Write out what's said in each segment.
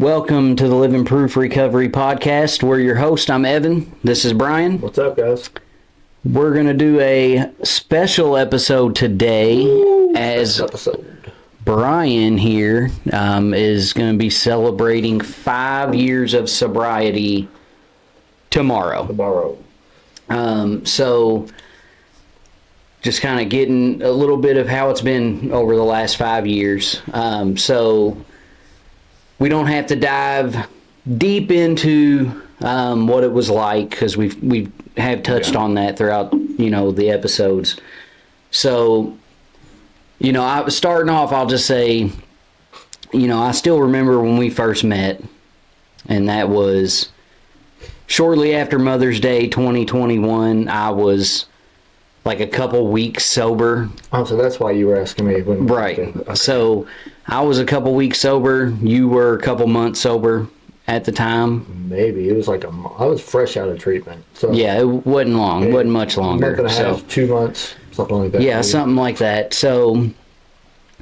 Welcome to the Living Proof Recovery Podcast. We're your host. I'm Evan. This is Brian. What's up, guys? We're going to do a special episode today. As Brian here is going to be celebrating 5 years of sobriety tomorrow. So just kind of getting a little bit of how it's been over the last 5 years. So we don't have to dive deep into what it was like, because we have touched on that throughout the episodes. So I was starting off, I'll just say, I still remember when we first met, and that was shortly after Mother's Day 2021. I was like a couple weeks sober. Oh, so that's why you were asking me when. Right. Okay. So I was a couple weeks sober. You were a couple months sober at the time. Maybe. It was like I was fresh out of treatment. So yeah, it wasn't long. It wasn't much longer. Month and a half, 2 months, something like that. Yeah, maybe. Something like that. So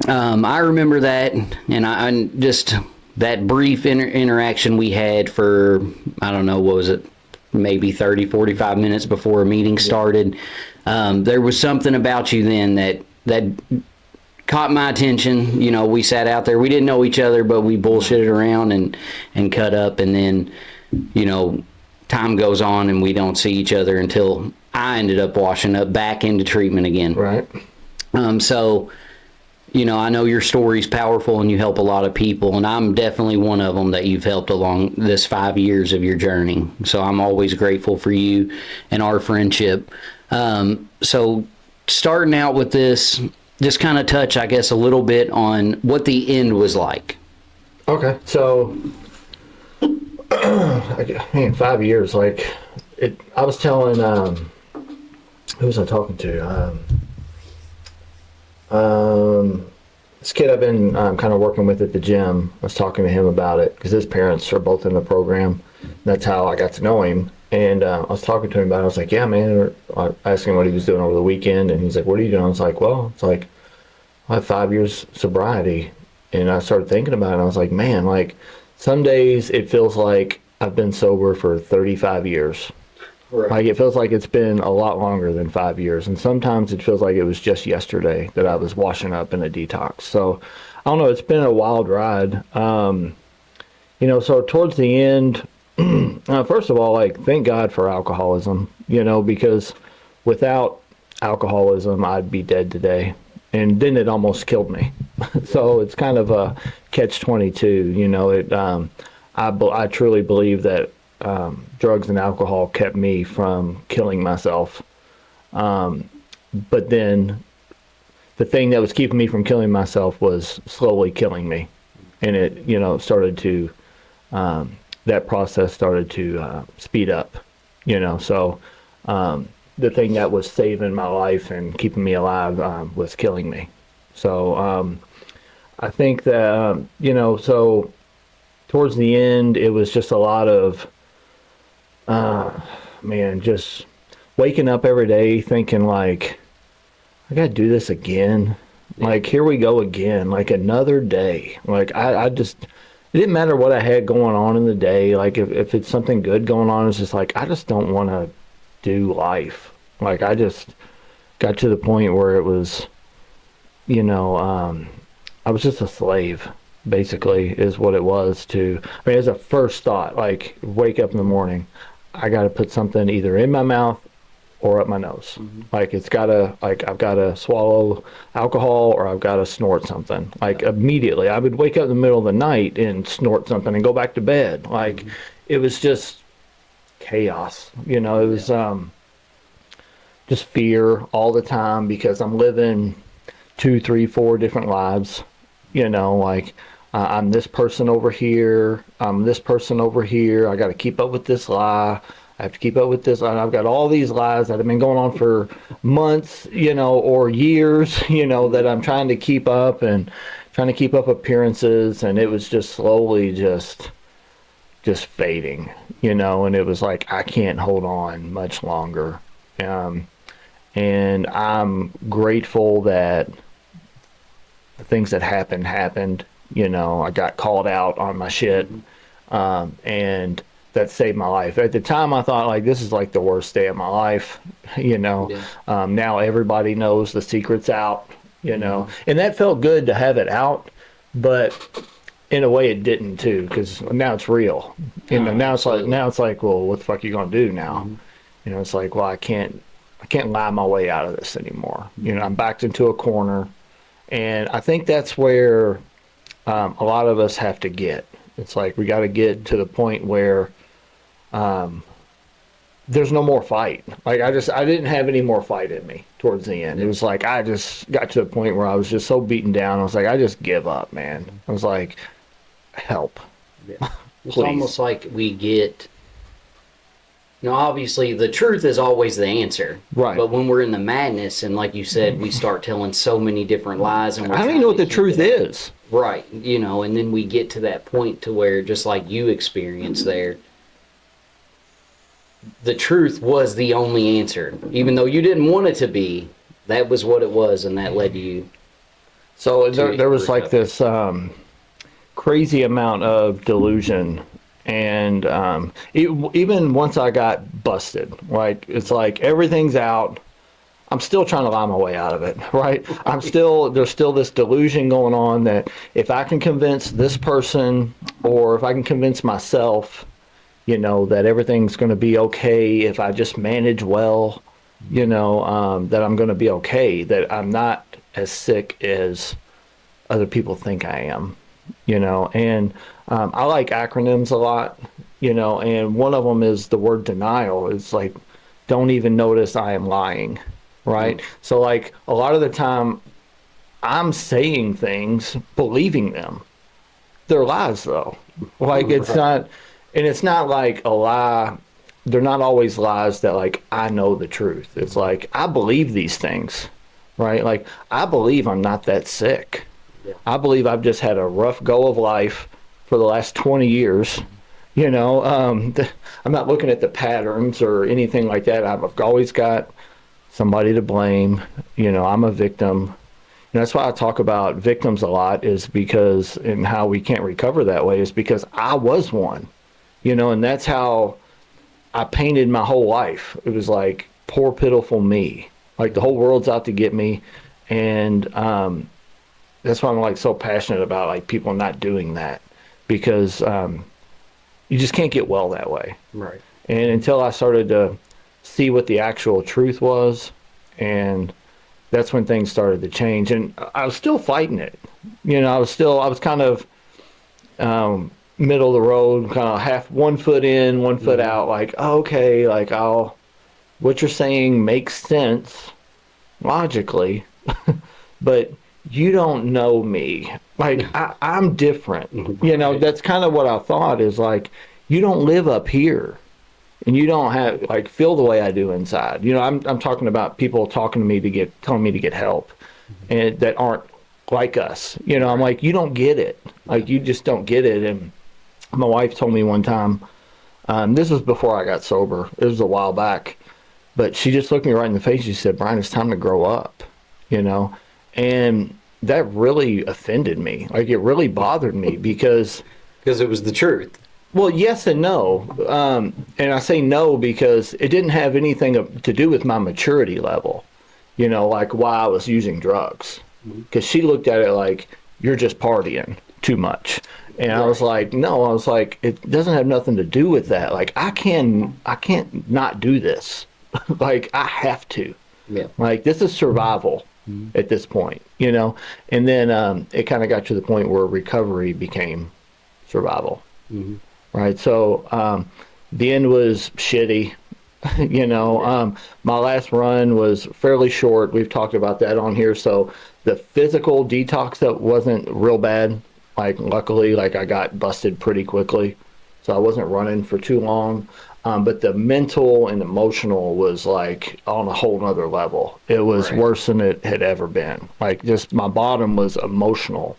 I remember that, and I just that brief interaction we had for, I don't know, what was it, maybe 30, 45 minutes before a meeting started. There was something about you then that caught my attention. We sat out there. We didn't know each other, but we bullshitted around and cut up. And then, time goes on and we don't see each other until I ended up washing up back into treatment again. Right. So, I know your story's powerful and you help a lot of people, and I'm definitely one of them that you've helped along this 5 years of your journey. So I'm always grateful for you and our friendship. So starting out with this, just kind of touch, I guess, a little bit on what the end was like. Okay. So, 5 years, I was telling, who was I talking to? This kid I've been kind of working with at the gym. I was talking to him about it because his parents are both in the program. That's how I got to know him. And I was talking to him about it. I was like, yeah, man. I asked him what he was doing over the weekend. And he's like, what are you doing? I was like, well, I have 5 years sobriety. And I started thinking about it. And I was like, man, some days it feels like I've been sober for 35 years. Right. It feels like it's been a lot longer than 5 years. And sometimes it feels like it was just yesterday that I was washing up in a detox. So I don't know. It's been a wild ride. So towards the end, first of all, thank God for alcoholism, because without alcoholism, I'd be dead today. And then it almost killed me. So it's kind of a catch-22. I truly believe that drugs and alcohol kept me from killing myself. But then the thing that was keeping me from killing myself was slowly killing me. And it, started to, that process started to speed up, So the thing that was saving my life and keeping me alive was killing me. So I think that, so towards the end, it was just a lot of, just waking up every day thinking I gotta do this again. Here we go again, another day. It didn't matter what I had going on in the day. If it's something good going on, it's just I just don't want to do life. I just got to the point where it was, I was just a slave, basically, is what it was as a first thought, wake up in the morning, I got to put something either in my mouth or up my nose. Mm-hmm. It's got to, I've got to swallow alcohol or I've got to snort something. Immediately. I would wake up in the middle of the night and snort something and go back to bed. It was just chaos. It was just fear all the time because I'm living 2, 3, 4 different lives. I'm this person over here. I'm this person over here. I got to keep up with this lie. I have to keep up with this. I've got all these lies that have been going on for months, or years, that I'm trying to keep up and trying to keep up appearances. And it was just slowly just fading, and it was I can't hold on much longer. And I'm grateful that the things that happened. I got called out on my shit And that saved my life. At the time, I thought like this is like the worst day of my life. Yeah. Now everybody knows the secret's out. And that felt good to have it out, but in a way it didn't too, because now it's real. Now it's like, well, what the fuck are you gonna do now? It's like, well, I can't lie my way out of this anymore. I'm backed into a corner, and I think that's where a lot of us have to get. It's like we got to get to the point where there's no more fight. Like I didn't have any more fight in me towards the end. It was like I just got to the point where I was just so beaten down. I was like, I just give up, man. I was like, help. Yeah. It's almost like we get. Obviously, the truth is always the answer. Right. But when we're in the madness, and like you said, we start telling so many different lies, and I don't even know what the truth is. Right. And then we get to that point to where, just like you experienced there, the truth was the only answer. Even though you didn't want it to be, that was what it was, and that led you. So there was like this crazy amount of delusion. And even once I got busted, right, it's like everything's out. I'm still trying to lie my way out of it, right? There's still this delusion going on that if I can convince this person, or if I can convince myself, that everything's going to be okay if I just manage well, that I'm going to be okay, that I'm not as sick as other people think I am, and I like acronyms a lot, and one of them is the word denial. It's like, don't even notice I am lying, right? So like a lot of the time I'm saying things, believing them. They're lies though. Like it's not, and it's not like a lie. They're not always lies that like I know the truth. It's like I believe these things, right? Like I believe I'm not that sick. Yeah. I believe I've just had a rough go of life for the last 20 years. I'm not looking at the patterns or anything like that. I've always got somebody to blame. I'm a victim. And that's why I talk about victims a lot, is because, and how we can't recover that way is because I was one, and that's how I painted my whole life. It was like, poor, pitiful me. Like the whole world's out to get me. And that's why I'm like so passionate about like people not doing that, because you just can't get well that way. Right. And until I started to see what the actual truth was, and that's when things started to change. And I was still fighting it. I was kind of middle of the road, kind of half, 1 foot in, 1 foot out, like, okay, like what you're saying makes sense logically, but you don't know me. Like I'm different. That's kind of what I thought, is like, you don't live up here, and you don't have like feel the way I do inside. I'm talking about people talking to me telling me to get help, and that aren't like us. I'm like, you don't get it. Like you just don't get it. And my wife told me one time, this was before I got sober. It was a while back, but she just looked me right in the face. She said, "Brian, it's time to grow up." And that really offended me. Like it really bothered me because it was the truth. Well, yes and no. And I say no because it didn't have anything to do with my maturity level, like why I was using drugs. Because she looked at it like, you're just partying too much. And I was like, no, I was like, it doesn't have nothing to do with that. Like, I can't not do this. Like, I have to. Yeah. Like, this is survival at this point, And then it kind of got to the point where recovery became survival. Mm-hmm. Right. So the end was shitty. My last run was fairly short. We've talked about that on here. So the physical detox, that wasn't real bad. Like luckily, like I got busted pretty quickly, so I wasn't running for too long. But the mental and emotional was like on a whole nother level. It was worse than it had ever been. Like just my bottom was emotional,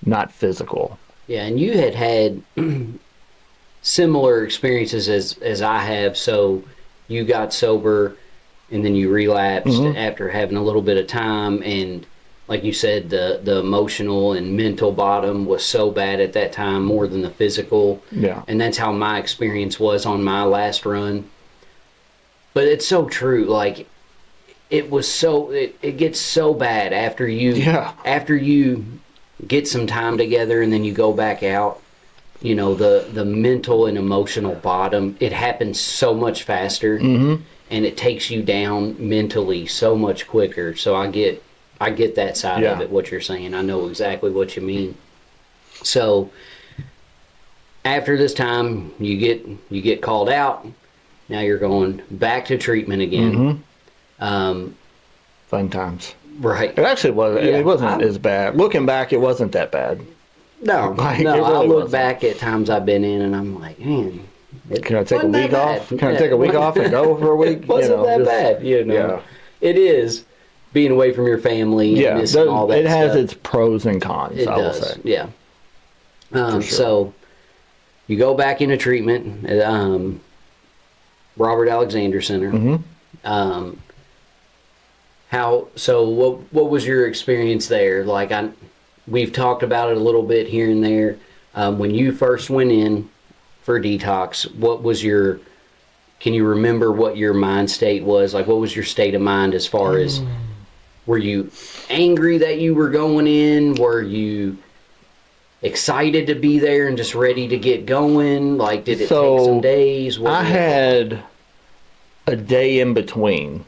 not physical. Yeah, and you had similar experiences as I have. So you got sober, and then you relapsed after having a little bit of time, and like you said, the emotional and mental bottom was so bad at that time, more than the physical. Yeah. And that's how my experience was on my last run. But it's so true. Like, it gets so bad after you get some time together and then you go back out. You know, the mental and emotional bottom, it happens so much faster, and it takes you down mentally so much quicker. So I get that side of it, what you're saying. I know exactly what you mean. So after this time, you get called out. Now you're going back to treatment again. Fun times. Right. It actually was. It wasn't as bad. Looking back, it wasn't that bad. No, Like, no. it really I look wasn't. back at times I've been in, and I'm like, man, Can I take a wasn't that week off? bad. Can I take a week off and go for a week? It wasn't that just- bad, you know. Yeah. It is being away from your family and missing all that it has stuff. its pros and cons, It I will does, say. yeah. sure. So you go back into treatment at Robert Alexander Center. Mm-hmm. What was your experience there? Like, we've talked about it a little bit here and there. When you first went in for detox, can you remember what your mind state was? Like, what was your state of mind as far as, were you angry that you were going in? Were you excited to be there and just ready to get going? Like, did it take some days? I had a day in between,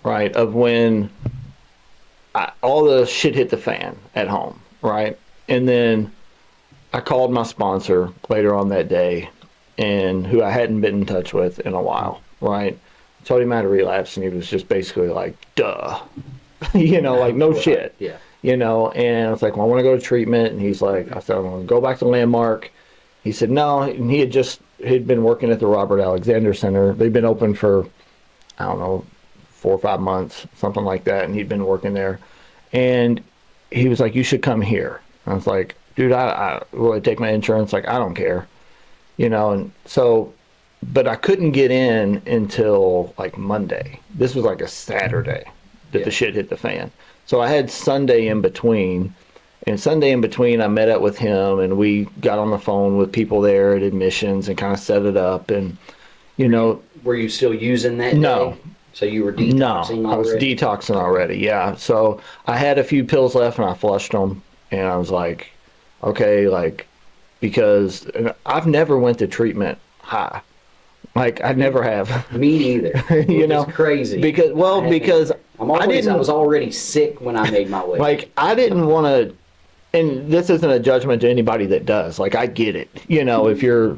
right, of when all the shit hit the fan at home, right? And then I called my sponsor later on that day, and who I hadn't been in touch with in a while, right? Told him I had a relapse, and he was just basically like, duh. You know, like, no shit. Yeah. You know, and I was like, well, I want to go to treatment. And he's like, I said, I want to go back to Landmark. He said, no. And he'd been working at the Robert Alexander Center. They'd been open for, I don't know, 4 or 5 months, something like that. And he'd been working there. And he was like, you should come here. And I was like, dude, will I take my insurance? Like, I don't care. You know, and so, but I couldn't get in until like Monday. This was like a Saturday that the shit hit the fan. So I had Sunday in between. And Sunday in between, I met up with him, and we got on the phone with people there at admissions and kind of set it up. And, you know. Were you still using that No. day? So you were detoxing No, already? I was detoxing already, yeah. So I had a few pills left, and I flushed them. And I was like, okay, like, because I've never went to treatment high. Like, I never have. Me neither. You know, it's crazy. Because I was already sick when I made my way. Like, I didn't want to, and this isn't a judgment to anybody that does. Like, I get it. You know, if you're,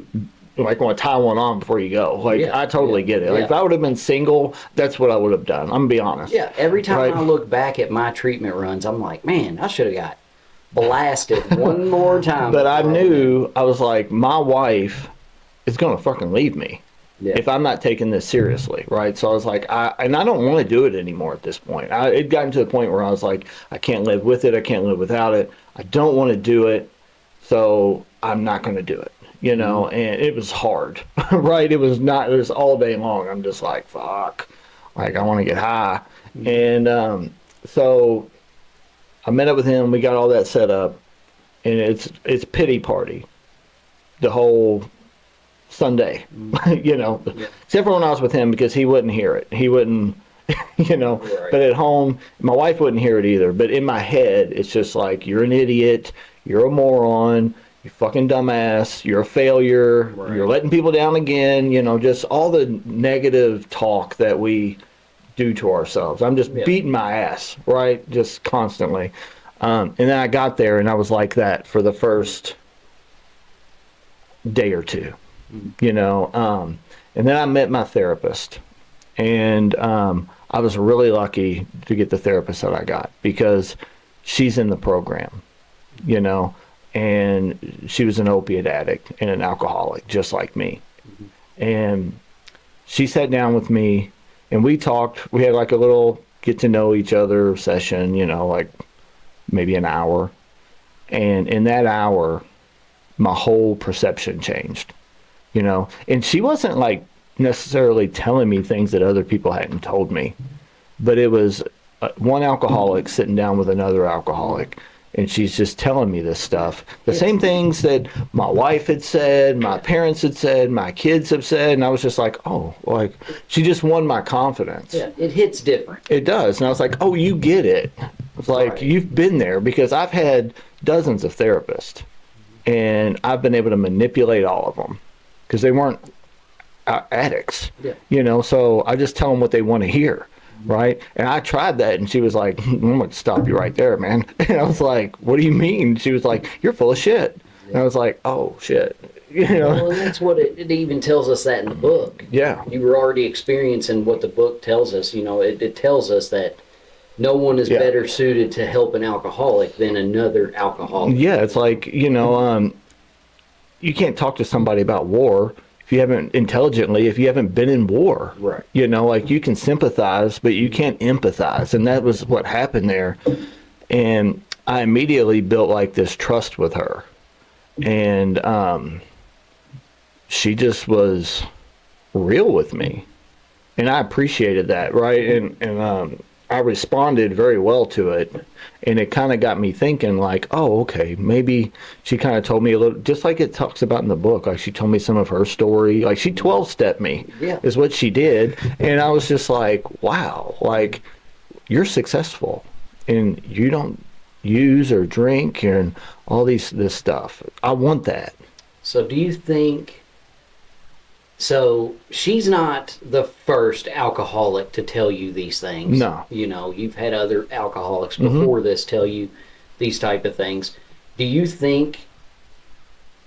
like, want to tie one on before you go. Like, I totally get it. Like, if I would have been single, that's what I would have done. I'm going to be honest. Yeah, every time I look back at my treatment runs, I'm like, man, I should have got blasted one more time. But I knew, I was like, my wife is going to fucking leave me. If I'm not taking this seriously, right? So I was like, I don't want to do it anymore at this point. It gotten to the point where I was like, I can't live with it. I can't live without it. I don't want to do it. So I'm not going to do it, you know? And it was hard, right? It was all day long. I'm just like, fuck, like, I want to get high. And so I met up with him. We got all that set up, and it's pity party the whole Sunday, you know, except for when I was with him, because he wouldn't hear it. He wouldn't, you know, but at home, my wife wouldn't hear it either. But in my head, it's just like, you're an idiot. You're a moron. You fucking dumbass. You're a failure. You're letting people down again. You know, just all the negative talk that we do to ourselves. I'm just beating my ass, right? Just constantly. And then I got there, and I was like that for the first day or two. You know, and then I met my therapist, and I was really lucky to get the therapist that I got, because she's in the program, you know, and she was an opiate addict and an alcoholic just like me. And she sat down with me, and we talked. We had like a little get to know each other session, you know, like maybe an hour. And in that hour, my whole perception changed. You know, and she wasn't like necessarily telling me things that other people hadn't told me, but it was one alcoholic sitting down with another alcoholic, and she's just telling me this stuff. The same things that my wife had said, my parents had said, my kids have said, and I was just like, oh, like she just won my confidence. Yeah, it hits different. It does. And I was like, oh, you get it. It's like, Right. you've been there, because I've had dozens of therapists, and I've been able to manipulate all of them because they weren't addicts, Yeah. you know, so I just tell them what they want to hear. Right. And I tried that, and she was like, I'm going to stop you right there, man. And I was like, what do you mean? She was like, you're full of shit. And I was like, oh, shit. You know? Well, and that's what it even tells us that in the book. Yeah. You were already experiencing what the book tells us. You know, it tells us that no one is Yeah. better suited to help an alcoholic than another alcoholic. Yeah. It's like, you know, you can't talk to somebody about war if you haven't been in war. Right. You know, like you can sympathize, but you can't empathize. And that was what happened there. And I immediately built like this trust with her. And she just was real with me. And I appreciated that, right? And I responded very well to it. And it kind of got me thinking like, oh, okay, maybe she kind of told me a little, just like it talks about in the book, like she told me some of her story. Like she 12-stepped me, Yeah. is what she did. And I was just like, wow, like you're successful and you don't use or drink and all this stuff. I want that. So do you think, so she's not the first alcoholic to tell you these things. No. You know, you've had other alcoholics before this tell you these type of things. Do you think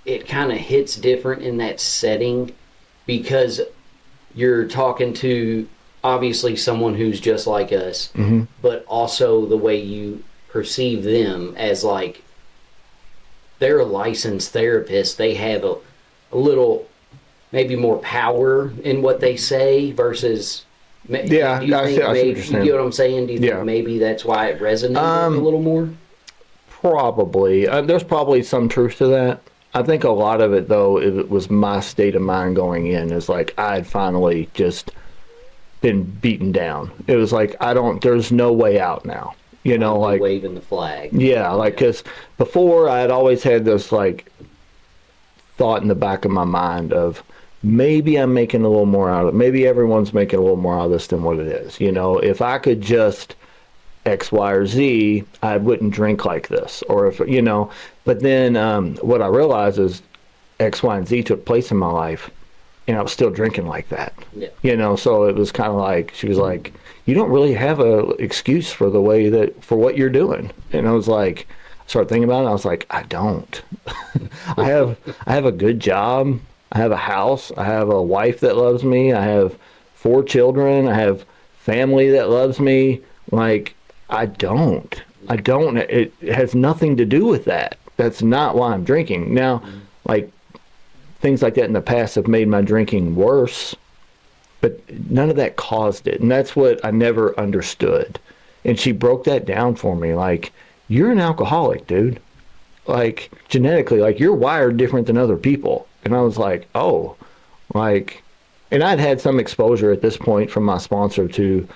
it kind of hits different in that setting because you're talking to obviously someone who's just like us, but also the way you perceive them as like they're a licensed therapist. They have a little maybe more power in what they say versus Yeah, do you I think see what maybe, you're you saying. get what I'm saying? Do you Yeah. think maybe that's why it resonated a little more? Probably. There's probably some truth to that. I think a lot of it, though, it was my state of mind going in. Is like I had finally just been beaten down. It was like, there's no way out now. You know, like, Waving the flag. yeah, like, because before I had always had this, like, thought in the back of my mind of maybe I'm making a little more out of it. Maybe everyone's making a little more out of this than what it is. You know, if I could just X, Y, or Z, I wouldn't drink like this. Or if, you know, but then what I realized is X, Y, and Z took place in my life, and I was still drinking like that. Yeah. You know, so it was kind of like, she was like, you don't really have a excuse for for what you're doing. And I was like, I started thinking about it, and I was like, I don't. I have a good job. I have a house. I have a wife that loves me. I have 4 children. I have family that loves me. Like, I don't. It has nothing to do with that. That's not why I'm drinking. Now, like, things like that in the past have made my drinking worse, but none of that caused it. And that's what I never understood. And she broke that down for me. Like, you're an alcoholic, dude. Like, genetically, like, you're wired different than other people. And I was like, oh, like, and I'd had some exposure at this point from my sponsor to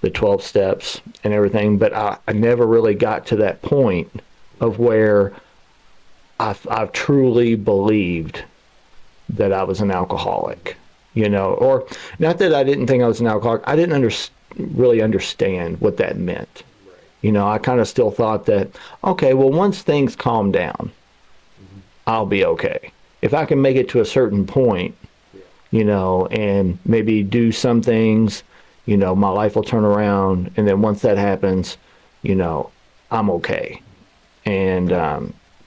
the 12 steps and everything, but I never really got to that point of where I've truly believed that I was an alcoholic, you know, or not that I didn't think I was an alcoholic. I didn't really understand what that meant. Right. You know, I kind of still thought that, okay, well, once things calm down, I'll be okay. If I can make it to a certain point, you know, and maybe do some things, you know, my life will turn around. And then once that happens, you know, I'm okay. And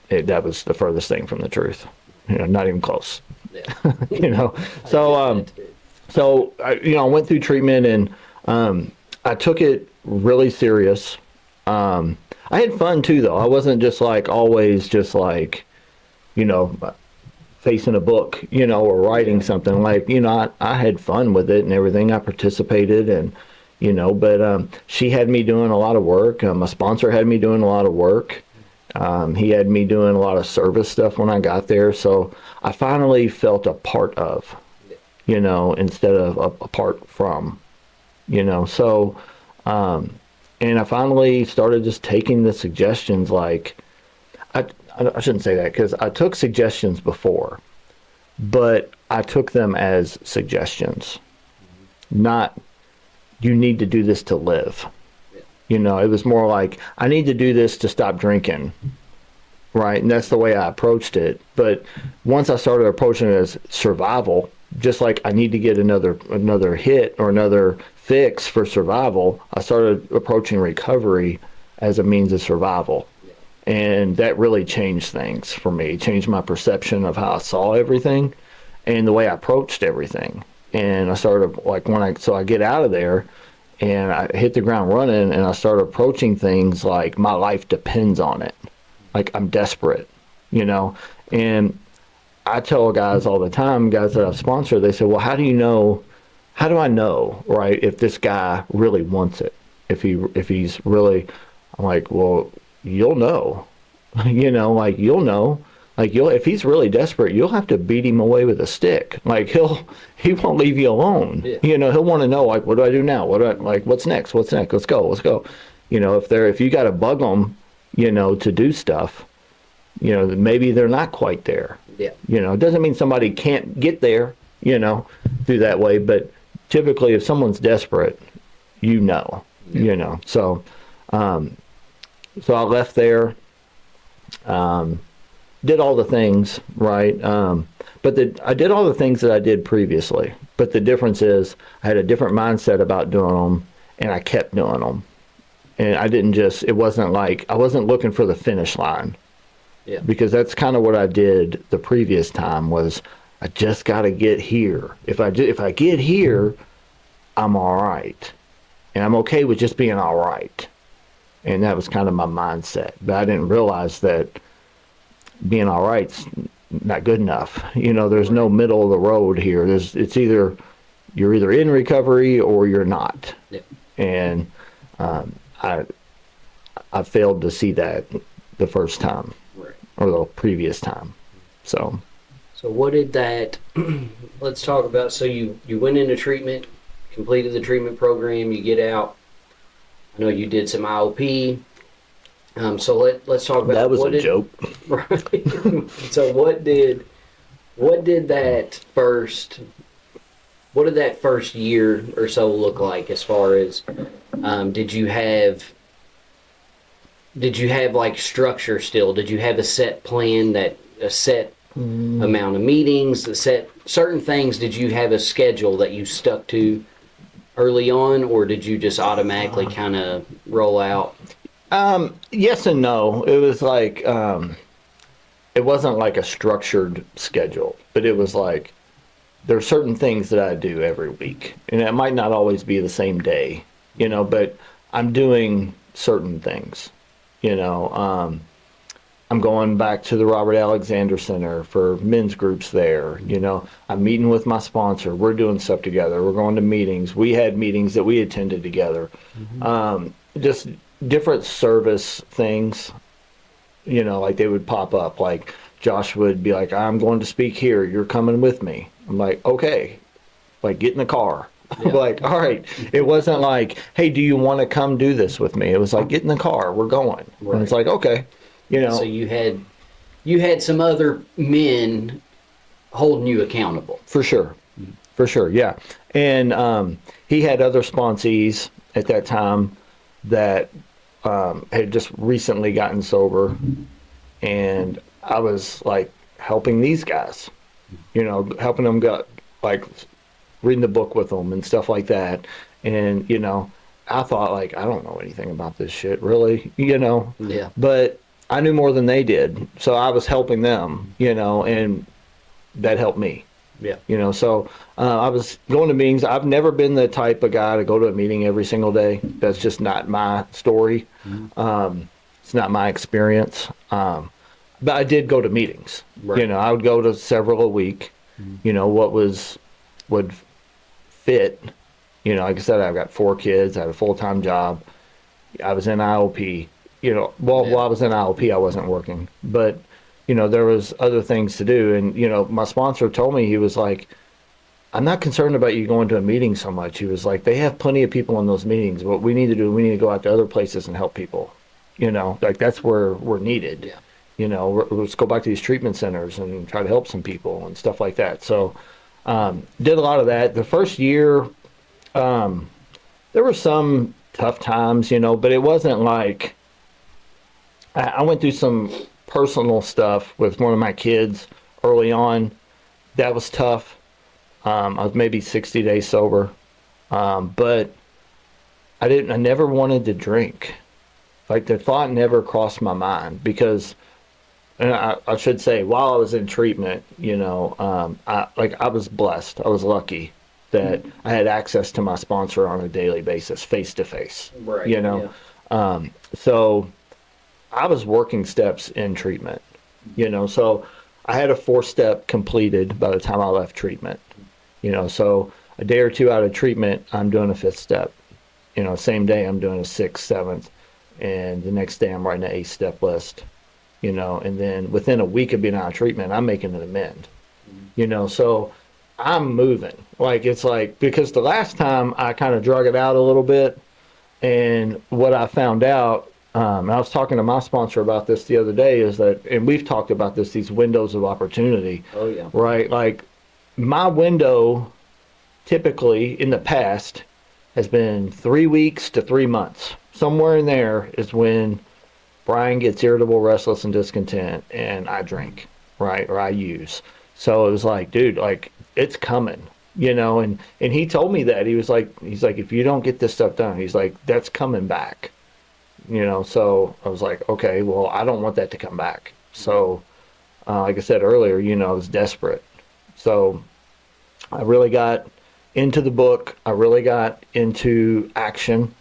that was the furthest thing from the truth. You know, not even close. Yeah. You know, so you know, I went through treatment, and I took it really serious. I had fun too, though. I wasn't just like always just like, you know, facing a book, you know, or writing something. Like, you know, I had fun with it and everything. I participated, and you know, but she had me doing a lot of work. My sponsor had me doing a lot of work. He had me doing a lot of service stuff when I got there. So I finally felt a part of, you know, instead of apart from, you know. So And I finally started just taking the suggestions like, I, I shouldn't say that because I took suggestions before, but I took them as suggestions, not you need to do this to live. You know, it was more like I need to do this to stop drinking, right? And that's the way I approached it. But once I started approaching it as survival, just like I need to get another hit or another fix for survival, I started approaching recovery as a means of survival. And that really changed things for me, changed my perception of how I saw everything and the way I approached everything. And I started like so I get out of there and I hit the ground running and I start approaching things like my life depends on it. Like I'm desperate, you know? And I tell guys all the time, guys that I've sponsored, they say, well, how do I know, right, if this guy really wants it? If he's really, I'm like, well, you'll know, you know, like you'll know, like if he's really desperate, you'll have to beat him away with a stick. Like he won't leave you alone. Yeah. You know, he'll want to know, like, what do I do now? What's next? What's next? Let's go. You know, if you got to bug them, you know, to do stuff, you know, maybe they're not quite there. Yeah. You know, it doesn't mean somebody can't get there, you know, through that way. But typically if someone's desperate, you know, you know. So I left there, did all the things, right? But I did all the things that I did previously. But the difference is I had a different mindset about doing them, and I kept doing them. And I didn't it wasn't like, I wasn't looking for the finish line. Yeah. Because that's kind of what I did the previous time was I just got to get here. If I get here, I'm all right. And I'm okay with just being all right. And that was kind of my mindset. But I didn't realize that being all right's not good enough. You know, there's no middle of the road here. It's either you're either in recovery or you're not. Yeah. And I failed to see that the first time. Right. Or the previous time. So what did that, let's talk about, so you went into treatment, completed the treatment program, you get out. I know you did some IOP. So let's talk about that was a joke. Right. So what did that first year or so look like as far as did you have like structure still? Did you have a set plan, a set amount of meetings, certain things? Did you have a schedule that you stuck to early on, or did you just automatically kind of roll out? Yes and no. It was like it wasn't like a structured schedule, but it was like there are certain things that I do every week, and it might not always be the same day, you know, but I'm doing certain things. You know, I'm going back to the Robert Alexander Center for men's groups there. You know, I'm meeting with my sponsor. We're doing stuff together. We're going to meetings. We had meetings that we attended together. Just different service things, you know, like they would pop up. Like Josh would be like, I'm going to speak here. You're coming with me. I'm like, okay, like get in the car. Yeah. Like, all right. It wasn't like, hey, do you want to come do this with me? It was like, get in the car. We're going. Right. And it's like, okay, you know. So you had some other men holding you accountable. For sure. For sure. Yeah. And he had other sponsees at that time that had just recently gotten sober, and I was like helping these guys, you know, helping them get like reading the book with them and stuff like that. And, you know, I thought like, I don't know anything about this shit really, you know, yeah, but I knew more than they did. So I was helping them, you know, and that helped me. Yeah. You know, so I was going to meetings. I've never been the type of guy to go to a meeting every single day. That's just not my story. It's not my experience. But I did go to meetings. Right. You know, I would go to several a week. You know, would fit. You know, like I said, I've got 4 kids. I had a full-time job. I was in IOP. You know, while I was in IOP, I wasn't working. But you know, there was other things to do. And, you know, my sponsor told me, he was like, I'm not concerned about you going to a meeting so much. He was like, they have plenty of people in those meetings. What we need to do, we need to go out to other places and help people. You know, like that's where we're needed. Yeah. You know, let's go back to these treatment centers and try to help some people and stuff like that. So, did a lot of that. The first year, there were some tough times, you know, but it wasn't like I went through some personal stuff with one of my kids early on. That was tough. I was maybe 60 days sober, but I never wanted to drink. Like the thought never crossed my mind because, and I should say, while I was in treatment, you know, I was blessed. I was lucky that I had access to my sponsor on a daily basis, face to face. Right. You know, so I was working steps in treatment. You know, so I had a 4-step completed by the time I left treatment. You know, so a day or two out of treatment, I'm doing a 5th step. You know, same day I'm doing a 6th, 7th, and the next day I'm writing an 8-step list. You know, and then within a week of being out of treatment, I'm making an amend. You know, so I'm moving. Like it's like because the last time I kind of drug it out a little bit, and what I found out, and I was talking to my sponsor about this the other day, is that, and we've talked about this, these windows of opportunity. Oh yeah. Right, like. My window typically in the past has been 3 weeks to 3 months. Somewhere in there is when Brian gets irritable, restless, and discontent, and I drink, right? Or I use. So it was like, dude, like it's coming, you know, and he told me that. He's like, if you don't get this stuff done, he's like, that's coming back. You know, so I was like, okay, well, I don't want that to come back. So like I said earlier, you know, I was desperate. So I really got into the book. I really got into action,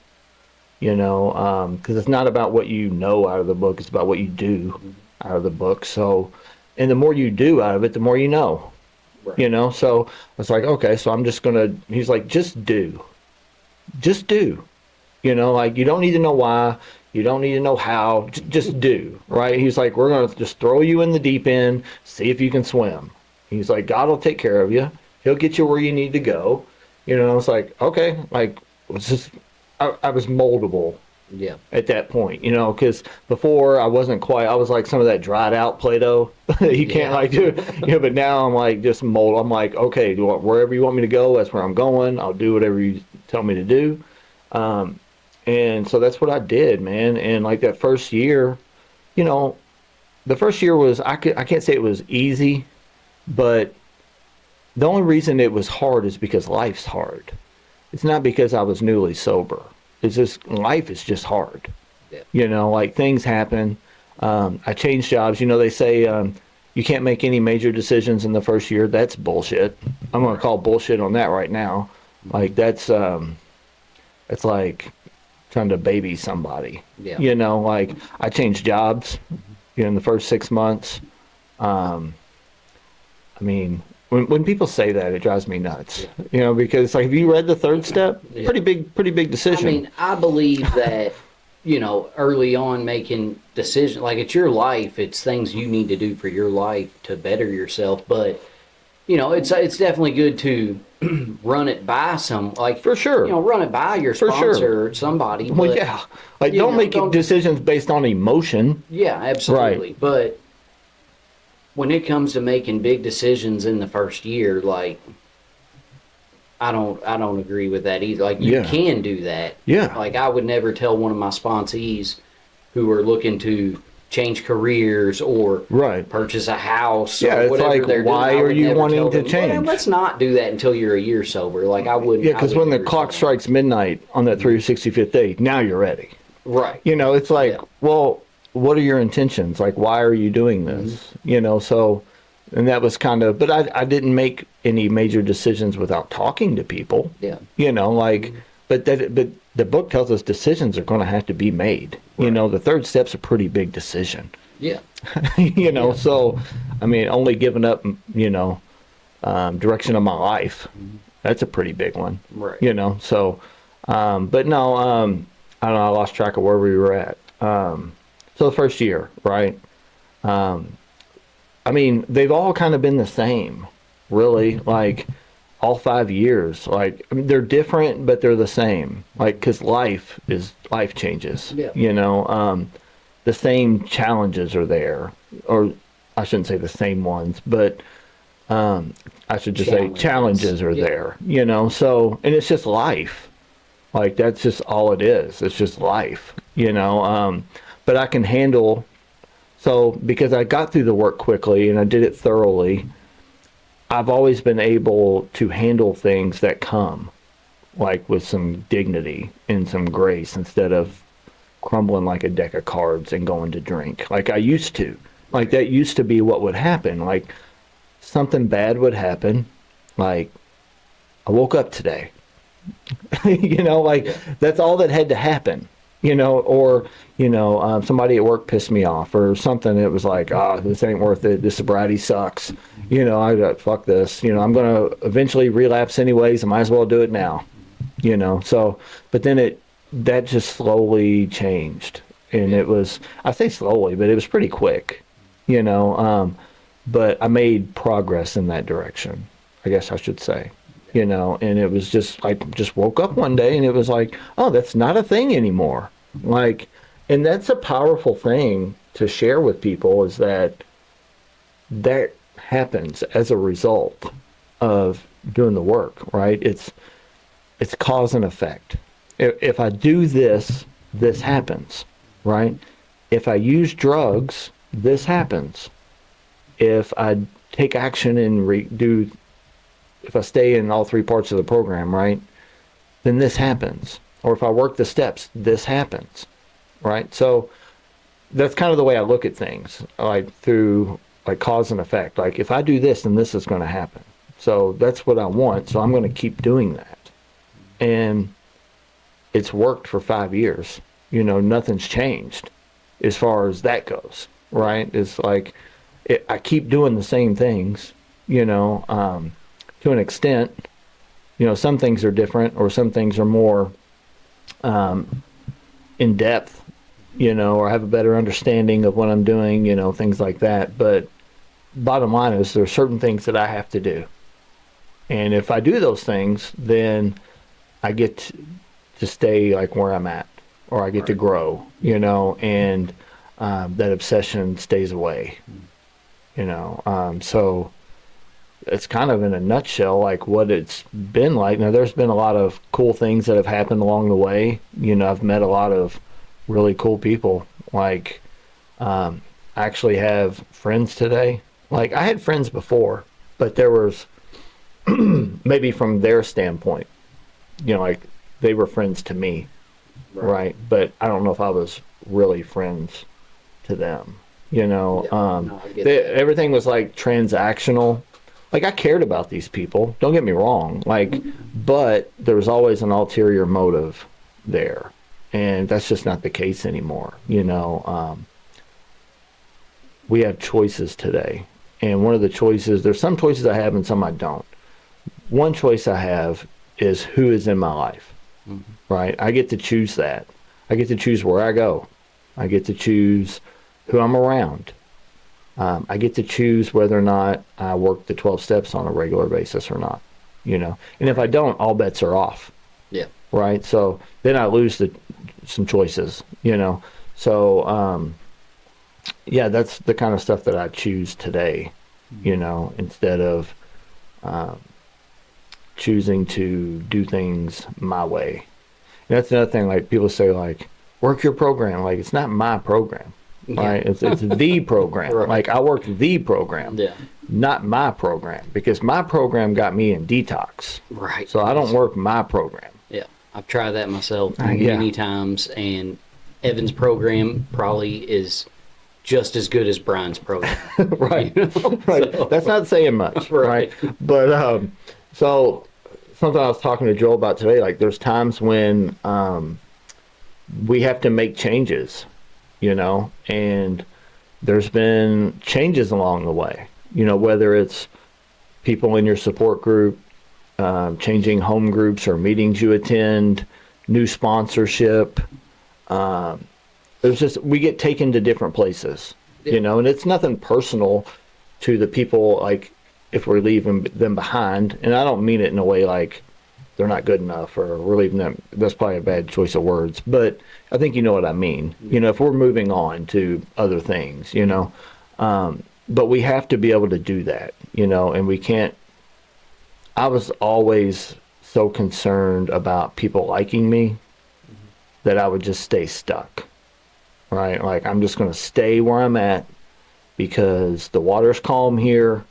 you know, because it's not about what you know out of the book. It's about what you do out of the book. So, and the more you do out of it, the more you know, Right. you know. So I was like, okay, so I'm just going to, he's like, just do, you know, like you don't need to know why. You don't need to know how, just do, right? He's like, we're going to just throw you in the deep end, see if you can swim. He's like, God will take care of you. He'll get you where you need to go. You know, I was like, okay, like, it's just, I was moldable Yeah. at that point, you know, because before I wasn't quite, I was like some of that dried out Play-Doh you can't like do, you know, but now I'm like just mold. I'm like, okay, wherever you want me to go, that's where I'm going. I'll do whatever you tell me to do. And so that's what I did, man. And like that first year, you know, the first year was, I can't say it was easy, but the only reason it was hard is because life's hard. It's not because I was newly sober. It's just, life is just hard. Yeah. You know, like things happen. I changed jobs. You know, they say you can't make any major decisions in the first year. That's bullshit. I'm going to call bullshit on that right now. Like that's, it's like trying to baby somebody. Yeah. You know, like I changed jobs, you know, in the first 6 months. I mean, when people say that, it drives me nuts. Yeah. You know, because like, have you read the 3rd step? Yeah. Pretty big decision. I mean, I believe that, you know, early on making decisions, like it's your life, it's things you need to do for your life to better yourself. But, you know, it's definitely good to run it by some, like, for sure. you know, run it by your For sponsor sure. or somebody. Well, but, yeah. Like, you don't know, make don't- decisions based on emotion. Yeah, absolutely. Right. But when it comes to making big decisions in the first year, like, I don't agree with that either. Like, you Yeah. can do that. Yeah. Like, I would never tell one of my sponsees who are looking to change careers or Right. purchase a house Yeah, or it's whatever like, they're doing. why I are would you never wanting tell to them, "Well, change?" let's not do that until you're a year sober. Like, I wouldn't. Yeah, because I would when the never clock tell them. strikes midnight on that 365th day, now you're ready. Right. You know, it's like, Yeah. well, what are your intentions? Like, why are you doing this? You know, so, and that was kind of, but I didn't make any major decisions without talking to people. Yeah. You know, like, but the book tells us decisions are going to have to be made. You know, the 3rd step's a pretty big decision. Yeah. You know, so, I mean, only giving up, you know, direction of my life, that's a pretty big one. Right. You know, so, but no, I don't know, I lost track of where we were at. So the first year, right? I mean, they've all kind of been the same, really. Like, all 5 years, like, I mean, they're different, but they're the same. Like, because life changes. Yeah. You know, the same challenges are there, or I shouldn't say the same ones, but I should just say challenges are Yeah. there. You know, so, and it's just life. Like, that's just all it is. It's just life. You know, but I can handle. So because I got through the work quickly and I did it thoroughly, I've always been able to handle things that come, like with some dignity and some grace, instead of crumbling like a deck of cards and going to drink like I used to. Like, that used to be what would happen. Like, something bad would happen. Like, I woke up today. You know, like, that's all that had to happen. You know, or, you know, somebody at work pissed me off or something. It was like, oh, this ain't worth it. This sobriety sucks. You know, I got, fuck this. You know, I'm going to eventually relapse anyways. I might as well do it now. You know, so, but then that just slowly changed. And it was, I say slowly, but it was pretty quick, you know, but I made progress in that direction, I guess I should say. You know, and it was just like, just woke up one day and it was like, oh, that's not a thing anymore. Like, and that's a powerful thing to share with people, is that happens as a result of doing the work, right? It's cause and effect. If I do this, this happens, right? If I use drugs, this happens. If I take action and if I stay in all 3 parts of the program, right, then this happens. Or if I work the steps, this happens, right? So that's kind of the way I look at things, like through like cause and effect. Like, if I do this, then this is going to happen. So that's what I want. So I'm going to keep doing that. And it's worked for 5 years. You know, nothing's changed as far as that goes, right? It's like, I keep doing the same things, you know, to an extent. You know, some things are different, or some things are more in depth, you know, or have a better understanding of what I'm doing, you know, things like that. But bottom line is, there are certain things that I have to do. And if I do those things, then I get to stay like where I'm at, or I get to grow, you know, and that obsession stays away, you know. So it's kind of in a nutshell like what it's been like. Now, there's been a lot of cool things that have happened along the way. You know, I've met a lot of really cool people. Like, I actually have friends today. Like, I had friends before, but there was maybe from their standpoint, you know, like, they were friends to me, right? But I don't know if I was really friends to them, you know. No, I get that. Everything was like transactional. Like, I cared about these people, don't get me wrong, like, but there was always an ulterior motive there, and that's just not the case anymore, you know. We have choices today, and one of the choices, there's some choices I have and some I don't. One choice I have is who is in my life, right? I get to choose that. I get to choose where I go. I get to choose who I'm around. I get to choose whether or not I work the 12 steps on a regular basis or not, you know. And if I don't, all bets are off. Yeah. Right? So then I lose some choices, you know. So, yeah, that's the kind of stuff that I choose today, you know, instead of choosing to do things my way. And that's another thing, like, people say, like, work your program. Like, it's not my program. Right, it's the program. Right. Like, I work the program, not my program, because my program got me in detox. Right. So I don't work my program. Yeah, I've tried that myself Yeah. many times, and Evan's program probably is just as good as Brian's program. Right. You know? Right. So- That's not saying much, Right. right? But so something I was talking to Joel about today, like, there's times when we have to make changes, you know, and there's been changes along the way, you know, whether it's people in your support group, changing home groups or meetings you attend, new sponsorship. There's just, we get taken to different places, you know, and it's nothing personal to the people, like, if we're leaving them behind. And I don't mean it in a way like they're not good enough or we're leaving them. That's probably a bad choice of words, but I think you know what I mean. You know, if we're moving on to other things, you know, but we have to be able to do that, you know, and we can't. I was always so concerned about people liking me that I would just stay stuck, right? Like, I'm just going to stay where I'm at because the water's calm here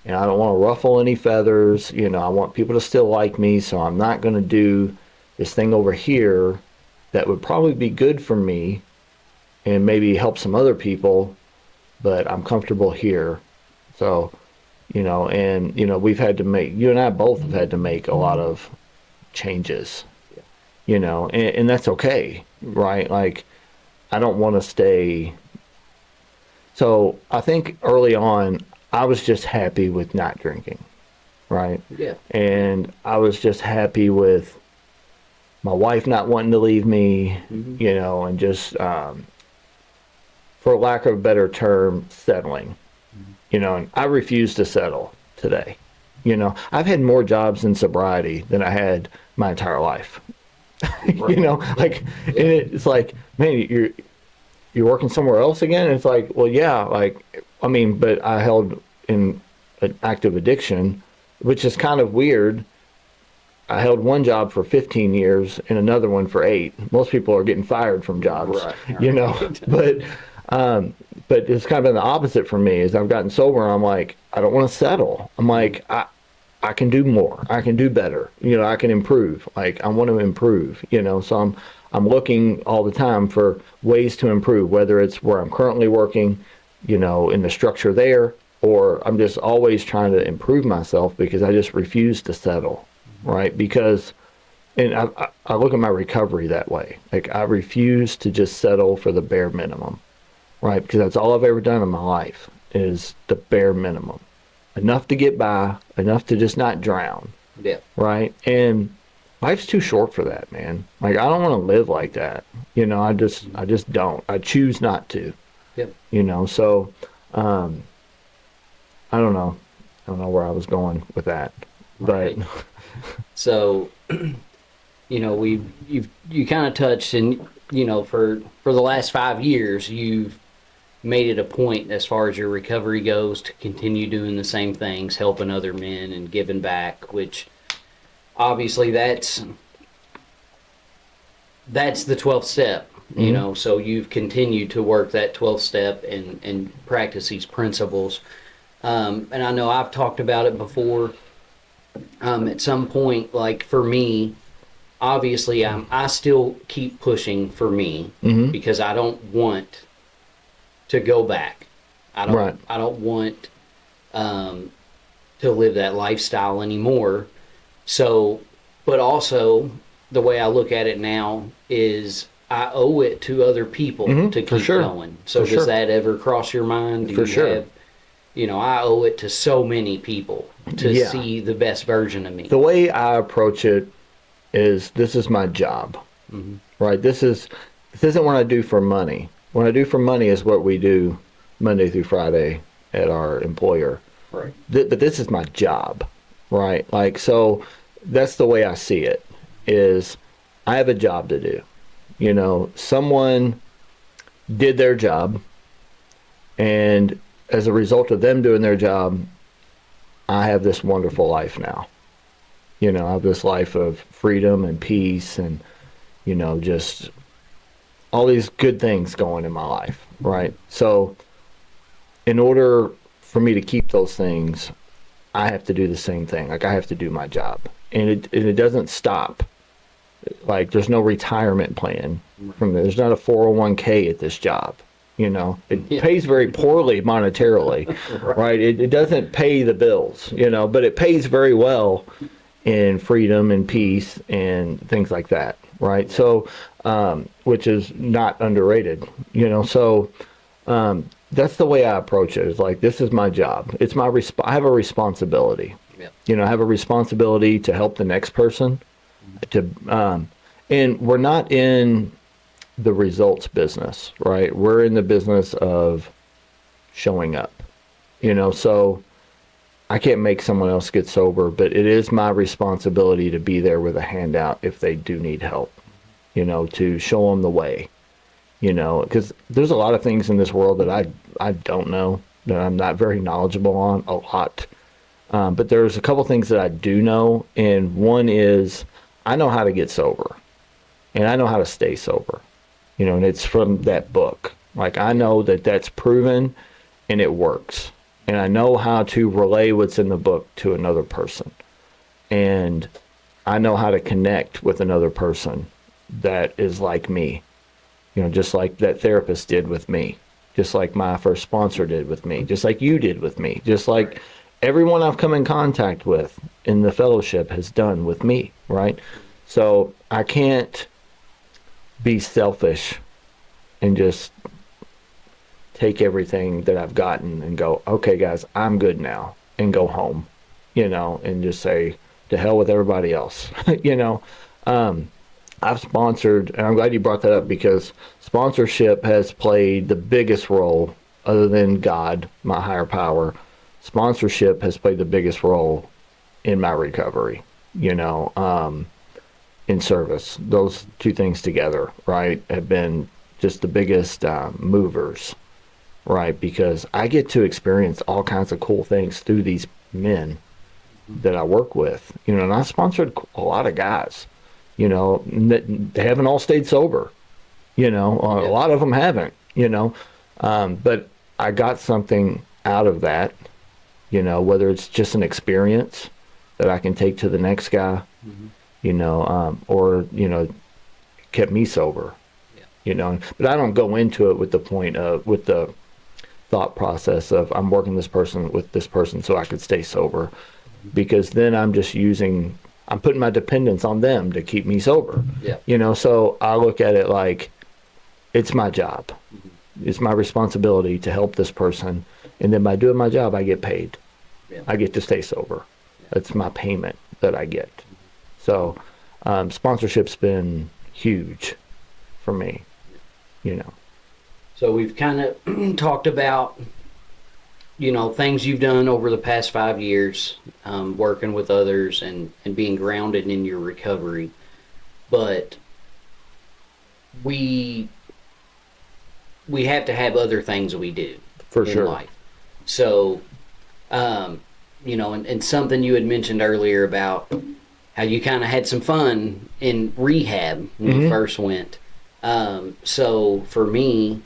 and I don't want to ruffle any feathers. You know, I want people to still like me, so I'm not going to do this thing over here that would probably be good for me and maybe help some other people, but I'm comfortable here. So, you know, and, you know, we've had to make, you and I both have had to make a lot of changes, you know, and that's okay, right? Like, I don't want to stay. So I think early on, I was just happy with not drinking, right? Yeah. And I was just happy with my wife not wanting to leave me, you know, and just, for lack of a better term, settling, you know, and I refuse to settle today. You know, I've had more jobs in sobriety than I had my entire life. You know, like, and it's like, man, you're working somewhere else again? And it's like, well, yeah, like, I mean, but I held in an active addiction, which is kind of weird. I held one job for 15 years and another one for 8. Most people are getting fired from jobs, you know, but it's kind of been the opposite for me. As I've gotten sober, I'm like, I don't want to settle. I'm like, I can do more. I can do better. You know, I can improve. Like, I want to improve, you know, so I'm looking all the time for ways to improve, whether it's where I'm currently working, you know, in the structure there, or I'm just always trying to improve myself because I just refuse to settle, right? Because, and I look at my recovery that way. Like, I refuse to just settle for the bare minimum, right? Because that's all I've ever done in my life is the bare minimum. Enough to get by, enough to just not drown. Yeah. Right? And life's too short for that, man. Like, I don't want to live like that. You know, I just don't. I choose not to. Yep. You know, so I don't know. I don't know where I was going with that. Right. But so, you know, you kind of touched, and you know, for the last 5 years, you've made it a point, as far as your recovery goes, to continue doing the same things, helping other men and giving back, which obviously that's the 12th step, you know, so you've continued to work that 12th step and practice these principles. And I know I've talked about it before. At some point, like for me, obviously I still keep pushing for me because I don't want to go back. I don't want to live that lifestyle anymore. So, but also the way I look at it now is I owe it to other people to keep going. So does that ever cross your mind? Do you have, you know, I owe it to so many people to see the best version of me. The way I approach it is, this is my job, right? This isn't what I do for money. What I do for money is what we do Monday through Friday at our employer. Right. But this is my job, right? Like, so that's the way I see it, is I have a job to do. You know, someone did their job, and as a result of them doing their job, I have this wonderful life now. You know, I have this life of freedom and peace and, you know, just all these good things going in my life, right? So in order for me to keep those things, I have to do the same thing. Like, I have to do my job. And it doesn't stop. Like, there's no retirement plan from there. There's not a 401k at this job. You know, it pays very poorly monetarily, right? It doesn't pay the bills, you know, but it pays very well in freedom and peace and things like that, right? So, which is not underrated, you know. So that's the way I approach it. It's like, this is my job. It's my I have a responsibility. Yeah. You know, I have a responsibility to help the next person. And we're not in the results business, right? We're in the business of showing up, you know. So I can't make someone else get sober, but it is my responsibility to be there with a handout if they do need help, to show them the way, because there's a lot of things in this world that I don't know, that I'm not very knowledgeable on, a lot. But there's a couple things that I do know, and one is I know how to get sober, and I know how to stay sober, and it's from that book. Like, I know that that's proven, and it works. And I know how to relay what's in the book to another person. And I know how to connect with another person that is like me, just like that therapist did with me, just like my first sponsor did with me, just like you did with me, just like everyone I've come in contact with in the fellowship has done with me, right? So I can't be selfish and just take everything that I've gotten and go, okay, guys, I'm good now, and go home, and just say, to hell with everybody else. I've sponsored, and I'm glad you brought that up, because sponsorship has played the biggest role, other than God, my higher power. Sponsorship has played the biggest role in my recovery, in service. Those two things together, right, have been just the biggest movers. Right, because I get to experience all kinds of cool things through these men that I work with, and I sponsored a lot of guys, that they haven't all stayed sober, a lot of them haven't, but I got something out of that, whether it's just an experience that I can take to the next guy, or, kept me sober, but I don't go into it with the thought process of I'm working this person with this person so I could stay sober, because then I'm putting my dependence on them to keep me sober. So I look at it like it's my job. It's my responsibility to help this person, and then by doing my job I get paid. I get to stay sober. It's my payment that I get. So sponsorship's been huge for me. So we've kind of talked about, things you've done over the past 5 years, working with others and being grounded in your recovery. But we have to have other things we do in life. So, and something you had mentioned earlier about how you kind of had some fun in rehab when you first went. So for me,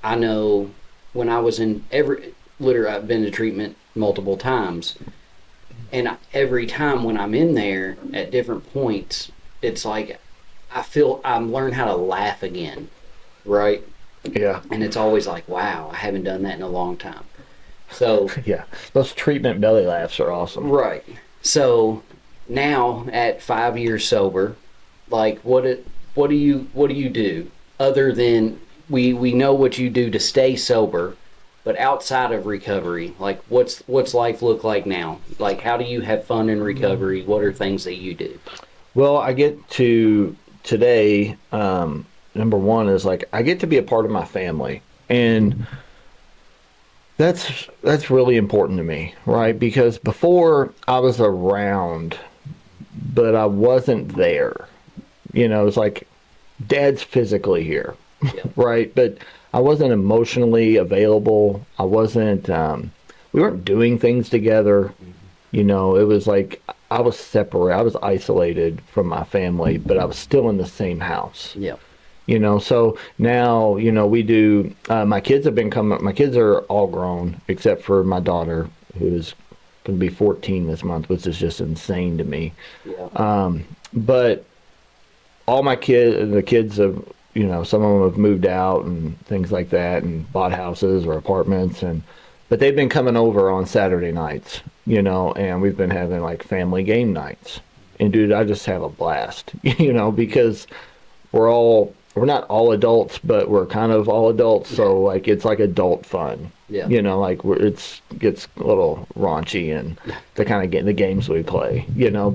I know when I was literally I've been to treatment multiple times, and every time when I'm in there at different points, it's like I feel I'm learning how to laugh again, right? Yeah. And it's always like, wow, I haven't done that in a long time. So yeah, those treatment belly laughs are awesome. Right. So now at 5 years sober, like what do you do other than we know what you do to stay sober, but outside of recovery, like what's life look like now? Like, how do you have fun in recovery? What are things that you do? Well, I get to today, number one is like I get to be a part of my family, and that's really important to me, right? Because before I was around, but I wasn't there. It's like Dad's physically here. Right, but I wasn't emotionally available. I wasn't. We weren't doing things together. It was like I was separate. I was isolated from my family, but I was still in the same house. Yeah. So now we do. My kids have been coming. My kids are all grown except for my daughter, who is going to be 14 this month, which is just insane to me. Yeah. But all the kids have. Some of them have moved out and things like that and bought houses or apartments, but they've been coming over on Saturday nights, and we've been having like family game nights. And dude, I just have a blast, because we're not all adults, but we're kind of all adults. So like, it's like adult fun. Yeah. Like it gets a little raunchy and the games we play,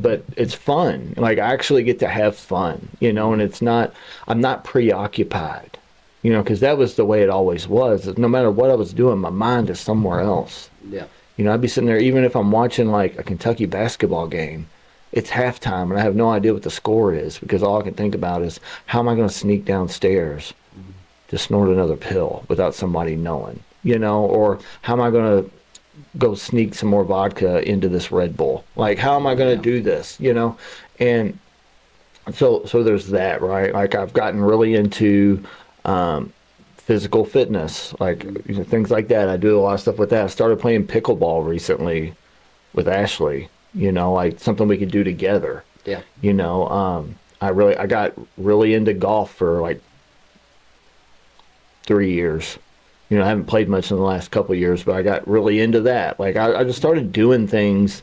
but it's fun. Like I actually get to have fun, and I'm not preoccupied, because that was the way it always was. No matter what I was doing, my mind is somewhere else. Yeah. You know, I'd be sitting there, even if I'm watching like a Kentucky basketball game, it's halftime and I have no idea what the score is because all I can think about is how am I going to sneak downstairs to snort another pill without somebody knowing, you know, or how am I going to go sneak some more vodka into this Red Bull? Like, how am I going to do this, you know? And so there's that, right? Like I've gotten really into physical fitness, like you know, things like that. I do a lot of stuff with that. I started playing pickleball recently with Ashley, you know, like something we could do together. Yeah. You know, I got really into golf for like 3 years. You know, I haven't played much in the last couple of years, but I got really into that. Like I just started doing things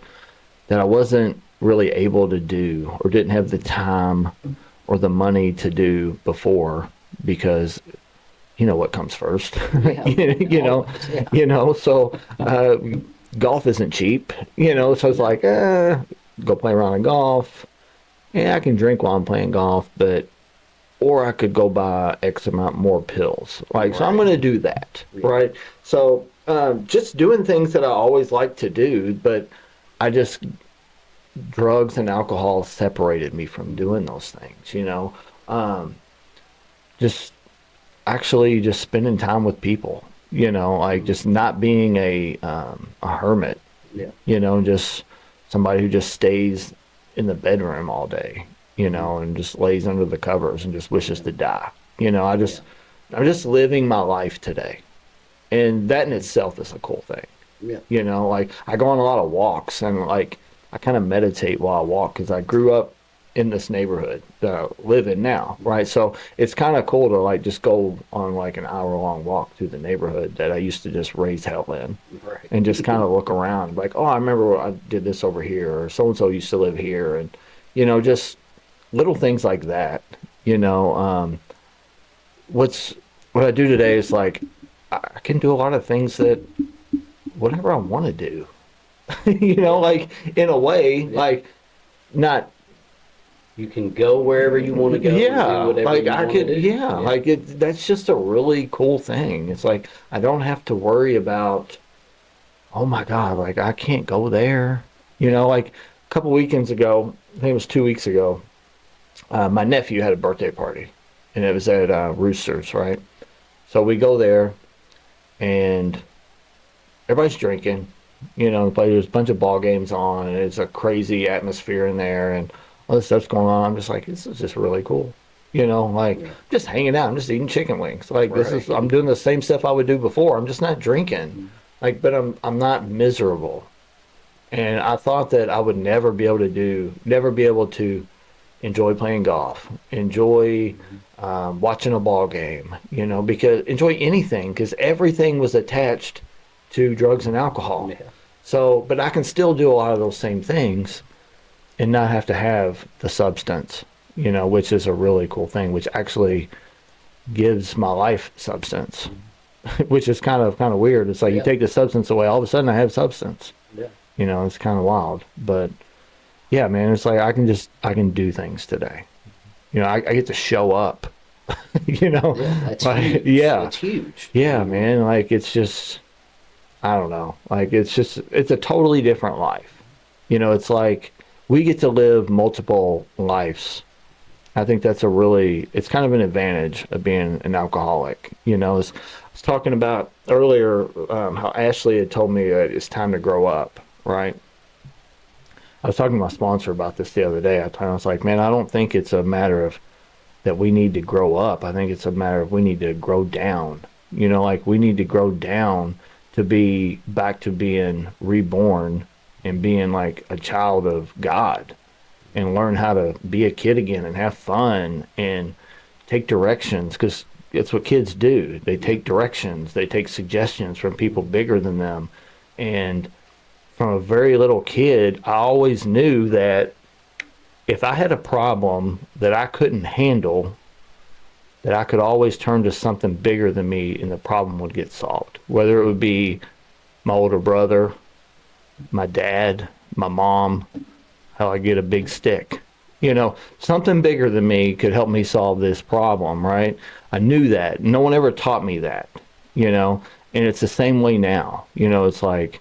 that I wasn't really able to do or didn't have the time or the money to do before because you know what comes first. Yeah. You know, so golf isn't cheap, you know, so it's like, go play around in golf. Yeah, I can drink while I'm playing golf, but or I could go buy X amount more pills. Like, so I'm going to do that, right? So just doing things that I always like to do, but I just drugs and alcohol separated me from doing those things, you know. Just actually just spending time with people, you know, like just not being a hermit, Yeah. you know, just somebody who just stays in the bedroom all day, you know, and just lays under the covers and just wishes to die. You know, I'm just living my life today. And that in itself is a cool thing. Yeah. You know, like I go on a lot of walks and like I kind of meditate while I walk because I grew up in this neighborhood that I live in now, right? So it's kind of cool to like just go on like an hour-long walk through the neighborhood that I used to just raise hell in, Right. and just kind of look around, like, oh, I remember I did this over here, or so and so used to live here, and you know, just little things like that. You know, what I do today is like I can do a lot of things that whatever I want to do. You know, like in a way, like not. You can go wherever you want to go. Yeah, And do whatever like you I want could, to do. yeah, like that's just a really cool thing. It's like I don't have to worry about, oh my God, like I can't go there. You know, like a couple weekends ago, I think it was 2 weeks ago, my nephew had a birthday party, and it was at Roosters, right? So we go there, and everybody's drinking. You know, there's a bunch of ball games on, and it's a crazy atmosphere in there, and all this stuff's going on. I'm just like, this is just really cool. You know, like just hanging out. I'm just eating chicken wings. Like I'm doing the same stuff I would do before. I'm just not drinking. Like, but I'm not miserable. And I thought that I would never be able to enjoy playing golf, enjoy watching a ball game, you know, because enjoy anything, because everything was attached to drugs and alcohol. Yeah. So, but I can still do a lot of those same things and not have to have the substance, you know, which is a really cool thing, which actually gives my life substance, which is kind of weird. It's like you take the substance away, all of a sudden I have substance. Yeah. You know, it's kind of wild, but yeah, man, it's like I can do things today. You know, I get to show up. You know, That's like, huge. yeah, That's huge. yeah, man. Like it's just, I don't know. Like it's a totally different life. You know, it's like we get to live multiple lives. I think that's it's kind of an advantage of being an alcoholic. You know, I was talking about earlier how Ashley had told me that it's time to grow up, right? I was talking to my sponsor about this the other day. I was like, man, I don't think it's a matter of that we need to grow up. I think it's a matter of we need to grow down. You know, like we need to grow down to be back to being reborn and being like a child of God and learn how to be a kid again and have fun and take directions, because it's what kids do. They take directions. They take suggestions from people bigger than them. And from a very little kid, I always knew that if I had a problem that I couldn't handle, that I could always turn to something bigger than me and the problem would get solved. Whether it would be my older brother, my dad, my mom, how I get a big stick. You know, something bigger than me could help me solve this problem, right? I knew that. No one ever taught me that, you know, and it's the same way now. You know, it's like,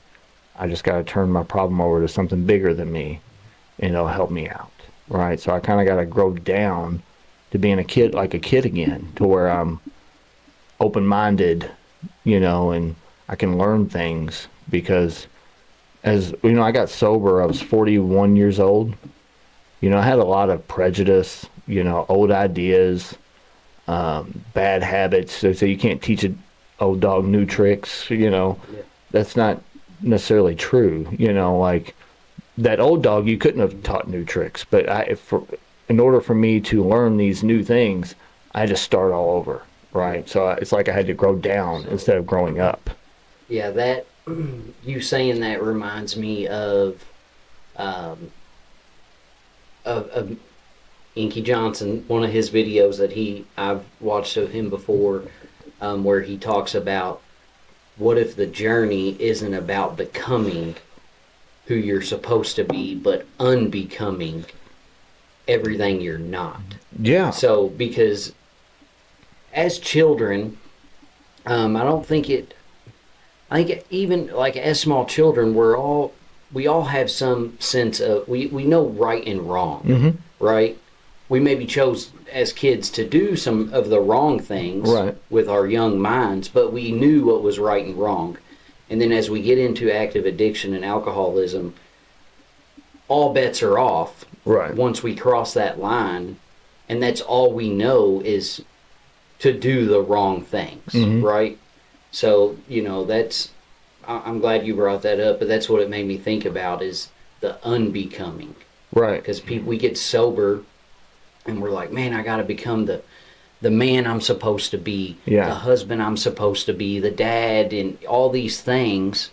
I just got to turn my problem over to something bigger than me, and it'll help me out, right? So I kind of got to grow down to being a kid, like a kid again, to where I'm open-minded, and I can learn things. Because as I got sober, I was 41 years old. I had a lot of prejudice, old ideas, bad habits. They say you can't teach an old dog new tricks. That's not necessarily true. Like that old dog, you couldn't have taught new tricks. But in order for me to learn these new things, I had to start all over, right? So it's like I had to grow down instead of growing up. Yeah, that you saying that reminds me of Inky Johnson, one of his videos that I've watched of him before, where he talks about what if the journey isn't about becoming who you're supposed to be, but unbecoming everything you're not. Yeah. So, because as children, I think even like as small children, we all have some sense of, we know right and wrong, Mm-hmm. right? We maybe chose as kids to do some of the wrong things Right. with our young minds, but we knew what was right and wrong. And then as we get into active addiction and alcoholism, all bets are off. Right. Once we cross that line, and that's all we know is to do the wrong things, Mm-hmm. right? So, I'm glad you brought that up, but that's what it made me think about is the unbecoming. Right. Because we get sober and we're like, man, I got to become the man I'm supposed to be, Yeah. the husband I'm supposed to be, the dad, and all these things.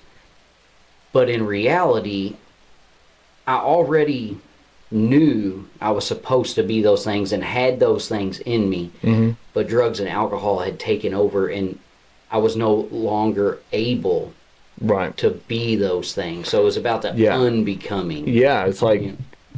But in reality, I already knew I was supposed to be those things and had those things in me. Mm-hmm. But drugs and alcohol had taken over, and I was no longer able Right. to be those things. So it was about the unbecoming. Yeah, it's like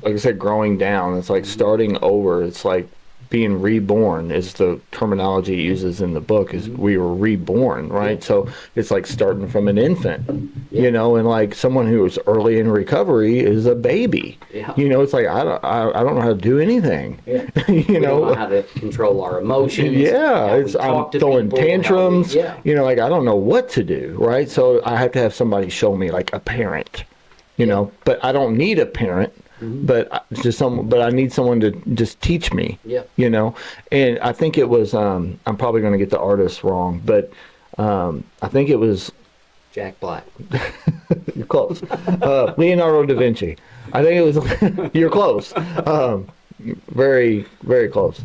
I said, growing down. It's like starting over. It's like being reborn is the terminology it uses in the book, is we were reborn, right? So it's like starting from an infant, and like someone who is early in recovery is a baby. Yeah. It's like I don't know how to do anything. Yeah. We don't know how to control our emotions. Yeah, I'm throwing tantrums. Like I don't know what to do, right? So I have to have somebody show me, like a parent, but I don't need a parent. Mm-hmm. But I need someone to just teach me. Yeah. And I think it was I'm probably going to get the artist wrong, but I think it was Jack Black. You're close. Leonardo da Vinci. I think it was. You're close. Very, very close.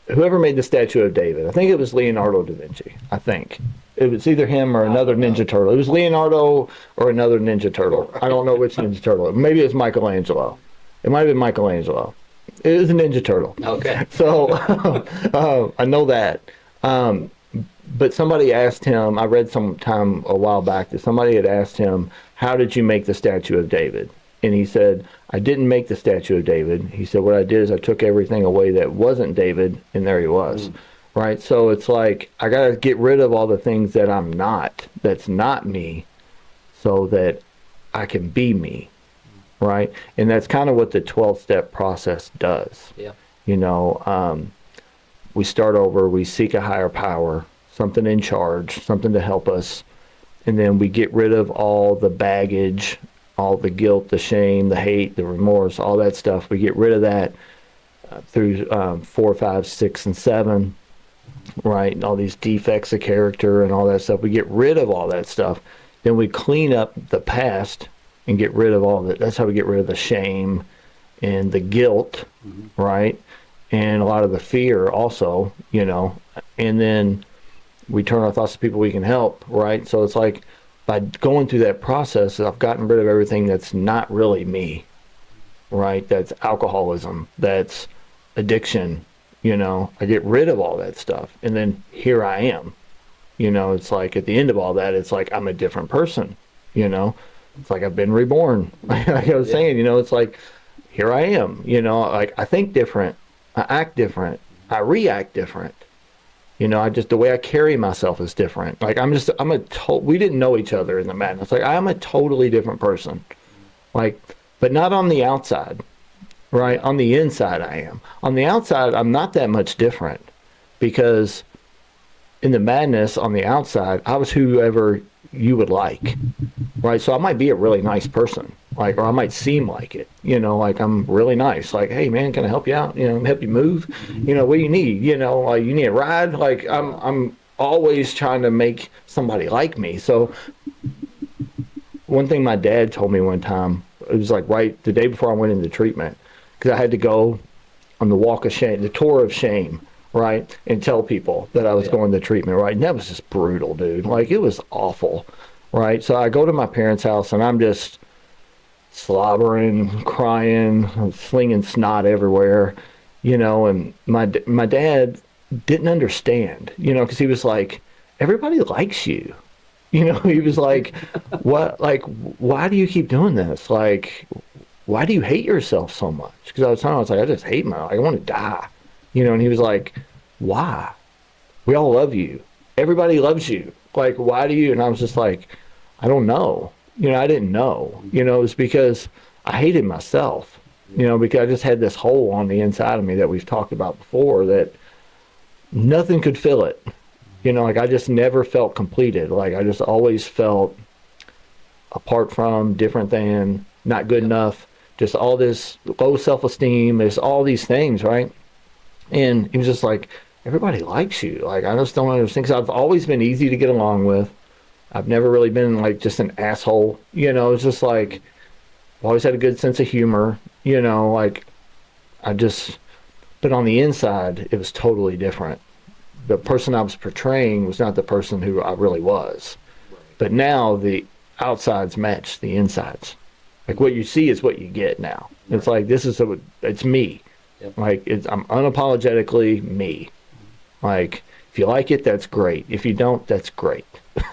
Whoever made the statue of David, I think it was Leonardo da Vinci. I think it was either him or another Ninja Turtle. It was Leonardo or another Ninja Turtle. I don't know which Ninja Turtle. Maybe it was Michelangelo. It might have been Michelangelo. It was a Ninja Turtle. Okay. So I know that. But somebody asked him, I read sometime a while back that somebody had asked him, how did you make the statue of David? And he said, I didn't make the statue of David. He said, what I did is I took everything away that wasn't David, and there he was. Right? So it's like, I got to get rid of all the things that I'm not, that's not me, so that I can be me. Right? And that's kind of what the 12-step process does. Yeah. We start over, we seek a higher power, something in charge, something to help us, and then we get rid of all the baggage, all the guilt, the shame, the hate, the remorse, all that stuff. We get rid of that through 4, 5, 6, and 7, right? And all these defects of character and all that stuff. We get rid of all that stuff. Then we clean up the past and get rid of all that. That's how we get rid of the shame and the guilt, right? And a lot of the fear also, and then we turn our thoughts to people we can help, right? So it's like, by going through that process, I've gotten rid of everything that's not really me, right? That's alcoholism, that's addiction, I get rid of all that stuff. And then here I am, it's like at the end of all that, it's like I'm a different person, it's like I've been reborn. Like I was saying, it's like, here I am, like I think different, I act different, I react different, You know, I just, the way I carry myself is different. Like, we didn't know each other in the madness. Like, I'm a totally different person. Like, but not on the outside, right? On the inside, I am. On the outside, I'm not that much different because in the madness on the outside, I was whoever you would like, right? So I might be a really nice person, like, or I might seem like it, you know, like I'm really nice. Like, hey man, can I help you out? You know, help you move? You know, what do you need? You know, like you need a ride? Like I'm always trying to make somebody like me. So one thing my dad told me one time, it was like right the day before I went into treatment, because I had to go on the walk of shame, the tour of shame, right? And tell people that I was going to treatment, right? And that was just brutal, dude. Like, it was awful, right? So I go to my parents' house and I'm just slobbering, crying, slinging snot everywhere, you know, and my dad didn't understand, you know, because he was like, everybody likes you. You know, he was like, what, like, why do you keep doing this? Like, why do you hate yourself so much? Because I was like, I just hate I want to die. You know, and he was like, why? We all love you. Everybody loves you. Like, why do you? And I was just like, I don't know. You know, I didn't know. You know, it was because I hated myself. You know, because I just had this hole on the inside of me that we've talked about before that nothing could fill it. You know, like I just never felt completed. Like I just always felt apart from, different than, not good enough. Just all this low self-esteem. There's all these things, right? And he was just like, everybody likes you. Like, I just don't understand. Because I've always been easy to get along with. I've never really been like just an asshole. You know, it's just like, I've always had a good sense of humor. You know, like but on the inside, it was totally different. The person I was portraying was not the person who I really was. Right. But now the outsides match the insides. Like what you see is what you get now. Right. It's like, it's me. Yep. Like I'm unapologetically me. Like if you like it, that's great. If you don't, that's great.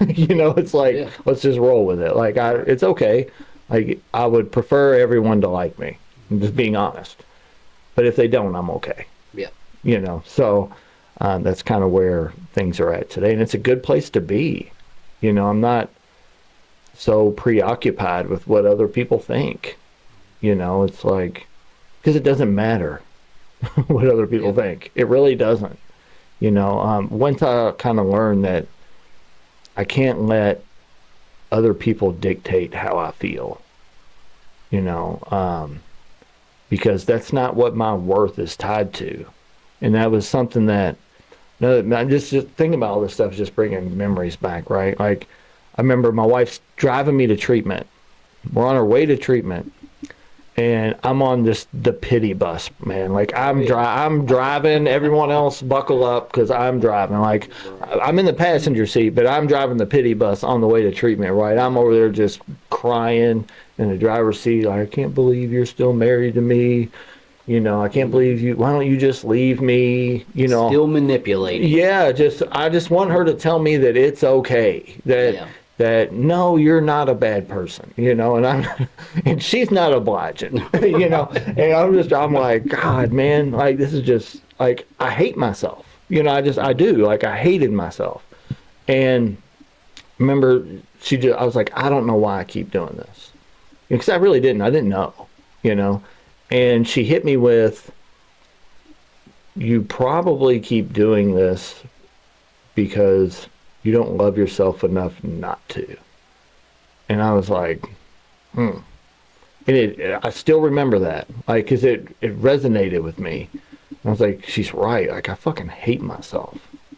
You know, it's like, let's just roll with it. Like it's okay. Like I would prefer everyone to like me. I'm just being honest. But if they don't, I'm okay. Yeah. You know, so that's kind of where things are at today. And it's a good place to be. You know, I'm not so preoccupied with what other people think. You know, it's like, because it doesn't matter what other people think. It really doesn't. You know, once I kind of learned that I can't let other people dictate how I feel, you know, because that's not what my worth is tied to. And that was something that, I'm just thinking about all this stuff is just bringing memories back, right? Like, I remember my wife's driving me to treatment. We're on our way to treatment. And I'm on the pity bus, man. Like I'm driving. Everyone else buckle up because I'm driving. Like I'm in the passenger seat, but I'm driving the pity bus on the way to treatment. Right? I'm over there just crying in the driver's seat. Like I can't believe you're still married to me. You know, I can't believe you. Why don't you just leave me? You know, still manipulating. Yeah, I just want her to tell me that it's okay. That no, you're not a bad person, you know, and she's not obliging, you know, and I'm like, God, man, like this is just like, I hate myself, you know, I do, like I hated myself. And remember, I was like, I don't know why I keep doing this, because I really I didn't know, you know, and she hit me with, you probably keep doing this because you don't love yourself enough not to. And I was like, And I still remember that, like, because it resonated with me. I was like, she's right. Like, I fucking hate myself.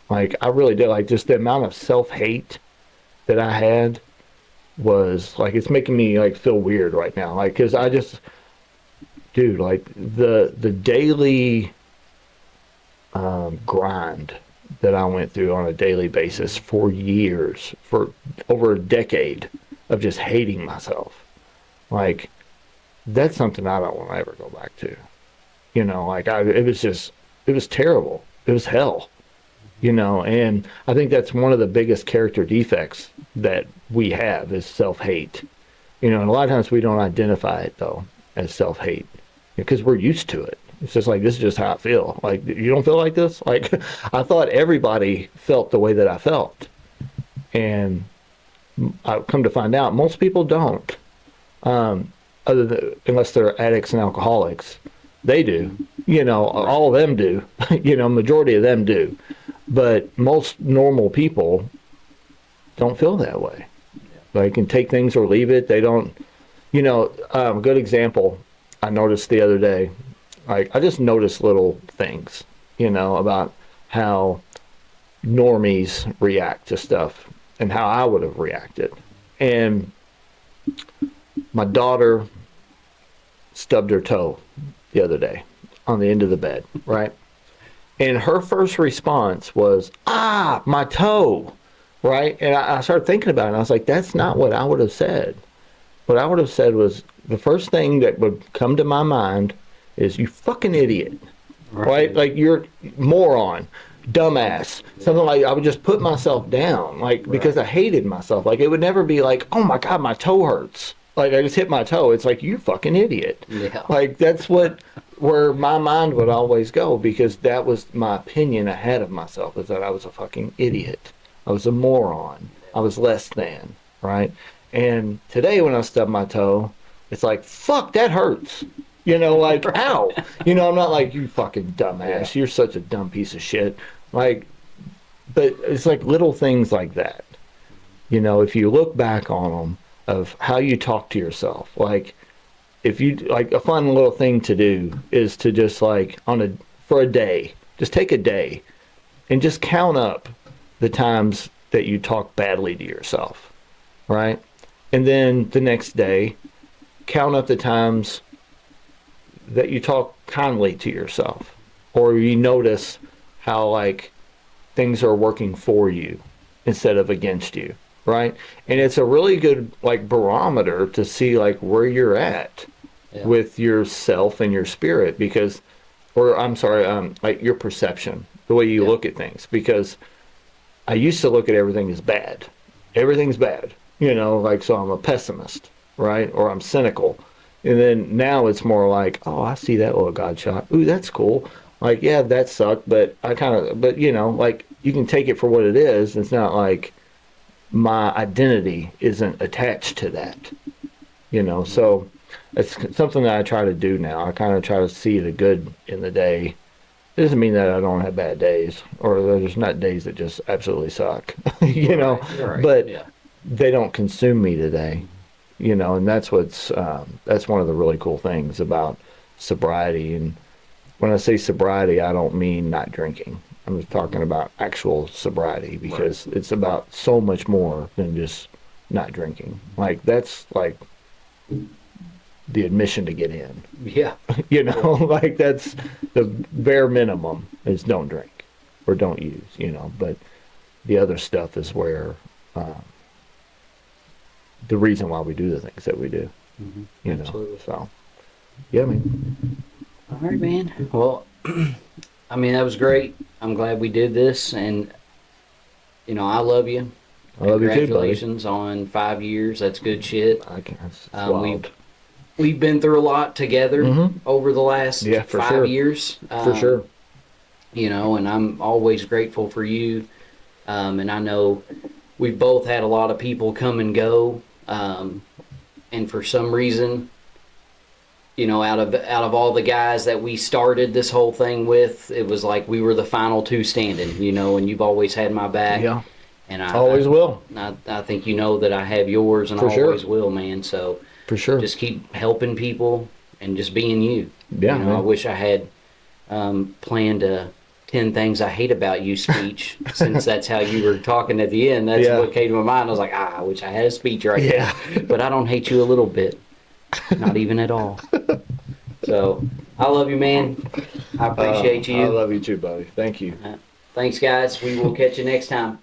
Like, I really did. Like, just the amount of self-hate that I had was, like, it's making me, like, feel weird right now. Like, because I just, dude, like, the daily grind that I went through on a daily basis for years, for over a decade of just hating myself. Like, that's something I don't want to ever go back to. You know, like it was terrible. It was hell, you know, and I think that's one of the biggest character defects that we have is self-hate. You know, and a lot of times we don't identify it though as self-hate because we're used to it. It's just like, this is just how I feel. Like, you don't feel like this? Like, I thought everybody felt the way that I felt. And I come to find out most people don't. Other than, unless they're addicts and alcoholics. They do. You know, all of them do. You know, majority of them do. But most normal people don't feel that way. They can take things or leave it. They don't, you know, a good example I noticed the other day, like, I just noticed little things, you know, about how normies react to stuff and how I would have reacted. And my daughter stubbed her toe the other day on the end of the bed, right? And her first response was, ah, my toe, right? And I started thinking about it, and I was like, that's not what I would have said. What I would have said was, the first thing that would come to my mind is, you fucking idiot, right? Like, you're moron, dumbass, something like. I would just put myself down, like, because I hated myself. Like, it would never be like, oh my God, my toe hurts. Like, I just hit my toe. It's like, you fucking idiot. Yeah. Like, that's where my mind would always go, because that was my opinion I had of myself, is that I was a fucking idiot. I was a moron. I was less than, right? And today when I stub my toe, it's like, fuck, that hurts. You know, like, ow. You know, I'm not like, you fucking dumbass. You're such a dumb piece of shit. Like, but it's like little things like that. You know, if you look back on them, of how you talk to yourself. Like, if you, like, a fun little thing to do is to just, like, for a day, just take a day and just count up the times that you talk badly to yourself, right? And then the next day, count up the times that you talk kindly to yourself, or you notice how, like, things are working for you instead of against you, right? And it's a really good, like, barometer to see, like, where you're at with yourself and your spirit, because, or I'm sorry, like, your perception, the way you look at things, because I used to look at everything as bad. Everything's bad, you know, like, so I'm a pessimist, right? Or I'm cynical. And then now it's more like, oh, I see that little God shot. Ooh, that's cool. Like, yeah, that sucked, but but, you know, like, you can take it for what it is. It's not like my identity isn't attached to that, you know. So it's something that I try to do now. I kind of try to see the good in the day. It doesn't mean that I don't have bad days, or there's not days that just absolutely suck, you know, but they don't consume me today, you know. And that's that's one of the really cool things about sobriety. And when I say sobriety, I don't mean not drinking. I'm just talking about actual sobriety, because it's about so much more than just not drinking. Like, that's like the admission to get in. Yeah. You know, like, that's the bare minimum, is don't drink or don't use, you know. But the other stuff is where the reason why we do the things that we do, you know. Absolutely. So, yeah, I mean. All right, man. Well, I mean, that was great. I'm glad we did this, and, you know, I love you. I love you too, buddy. Congratulations on 5 years. That's good shit. I can't. It's wild. We've been through a lot together over the last 5 years. For sure. You know, and I'm always grateful for you. And I know we've both had a lot of people come and go. And for some reason, you know, out of all the guys that we started this whole thing with, it was like we were the final two standing, you know, and you've always had my back. Yeah. And I always will. I think you know that I have yours, and I always will, man. So for sure, just keep helping people and just being you. Yeah. You know, I wish I had planned a 10 things I hate about you speech, since that's how you were talking at the end. That's what came to my mind. I was like, I wish I had a speech right now. But I don't hate you a little bit. Not even at all. So, I love you, man. I appreciate you. I love you too, buddy. Thank you. Thanks, guys. We will catch you next time.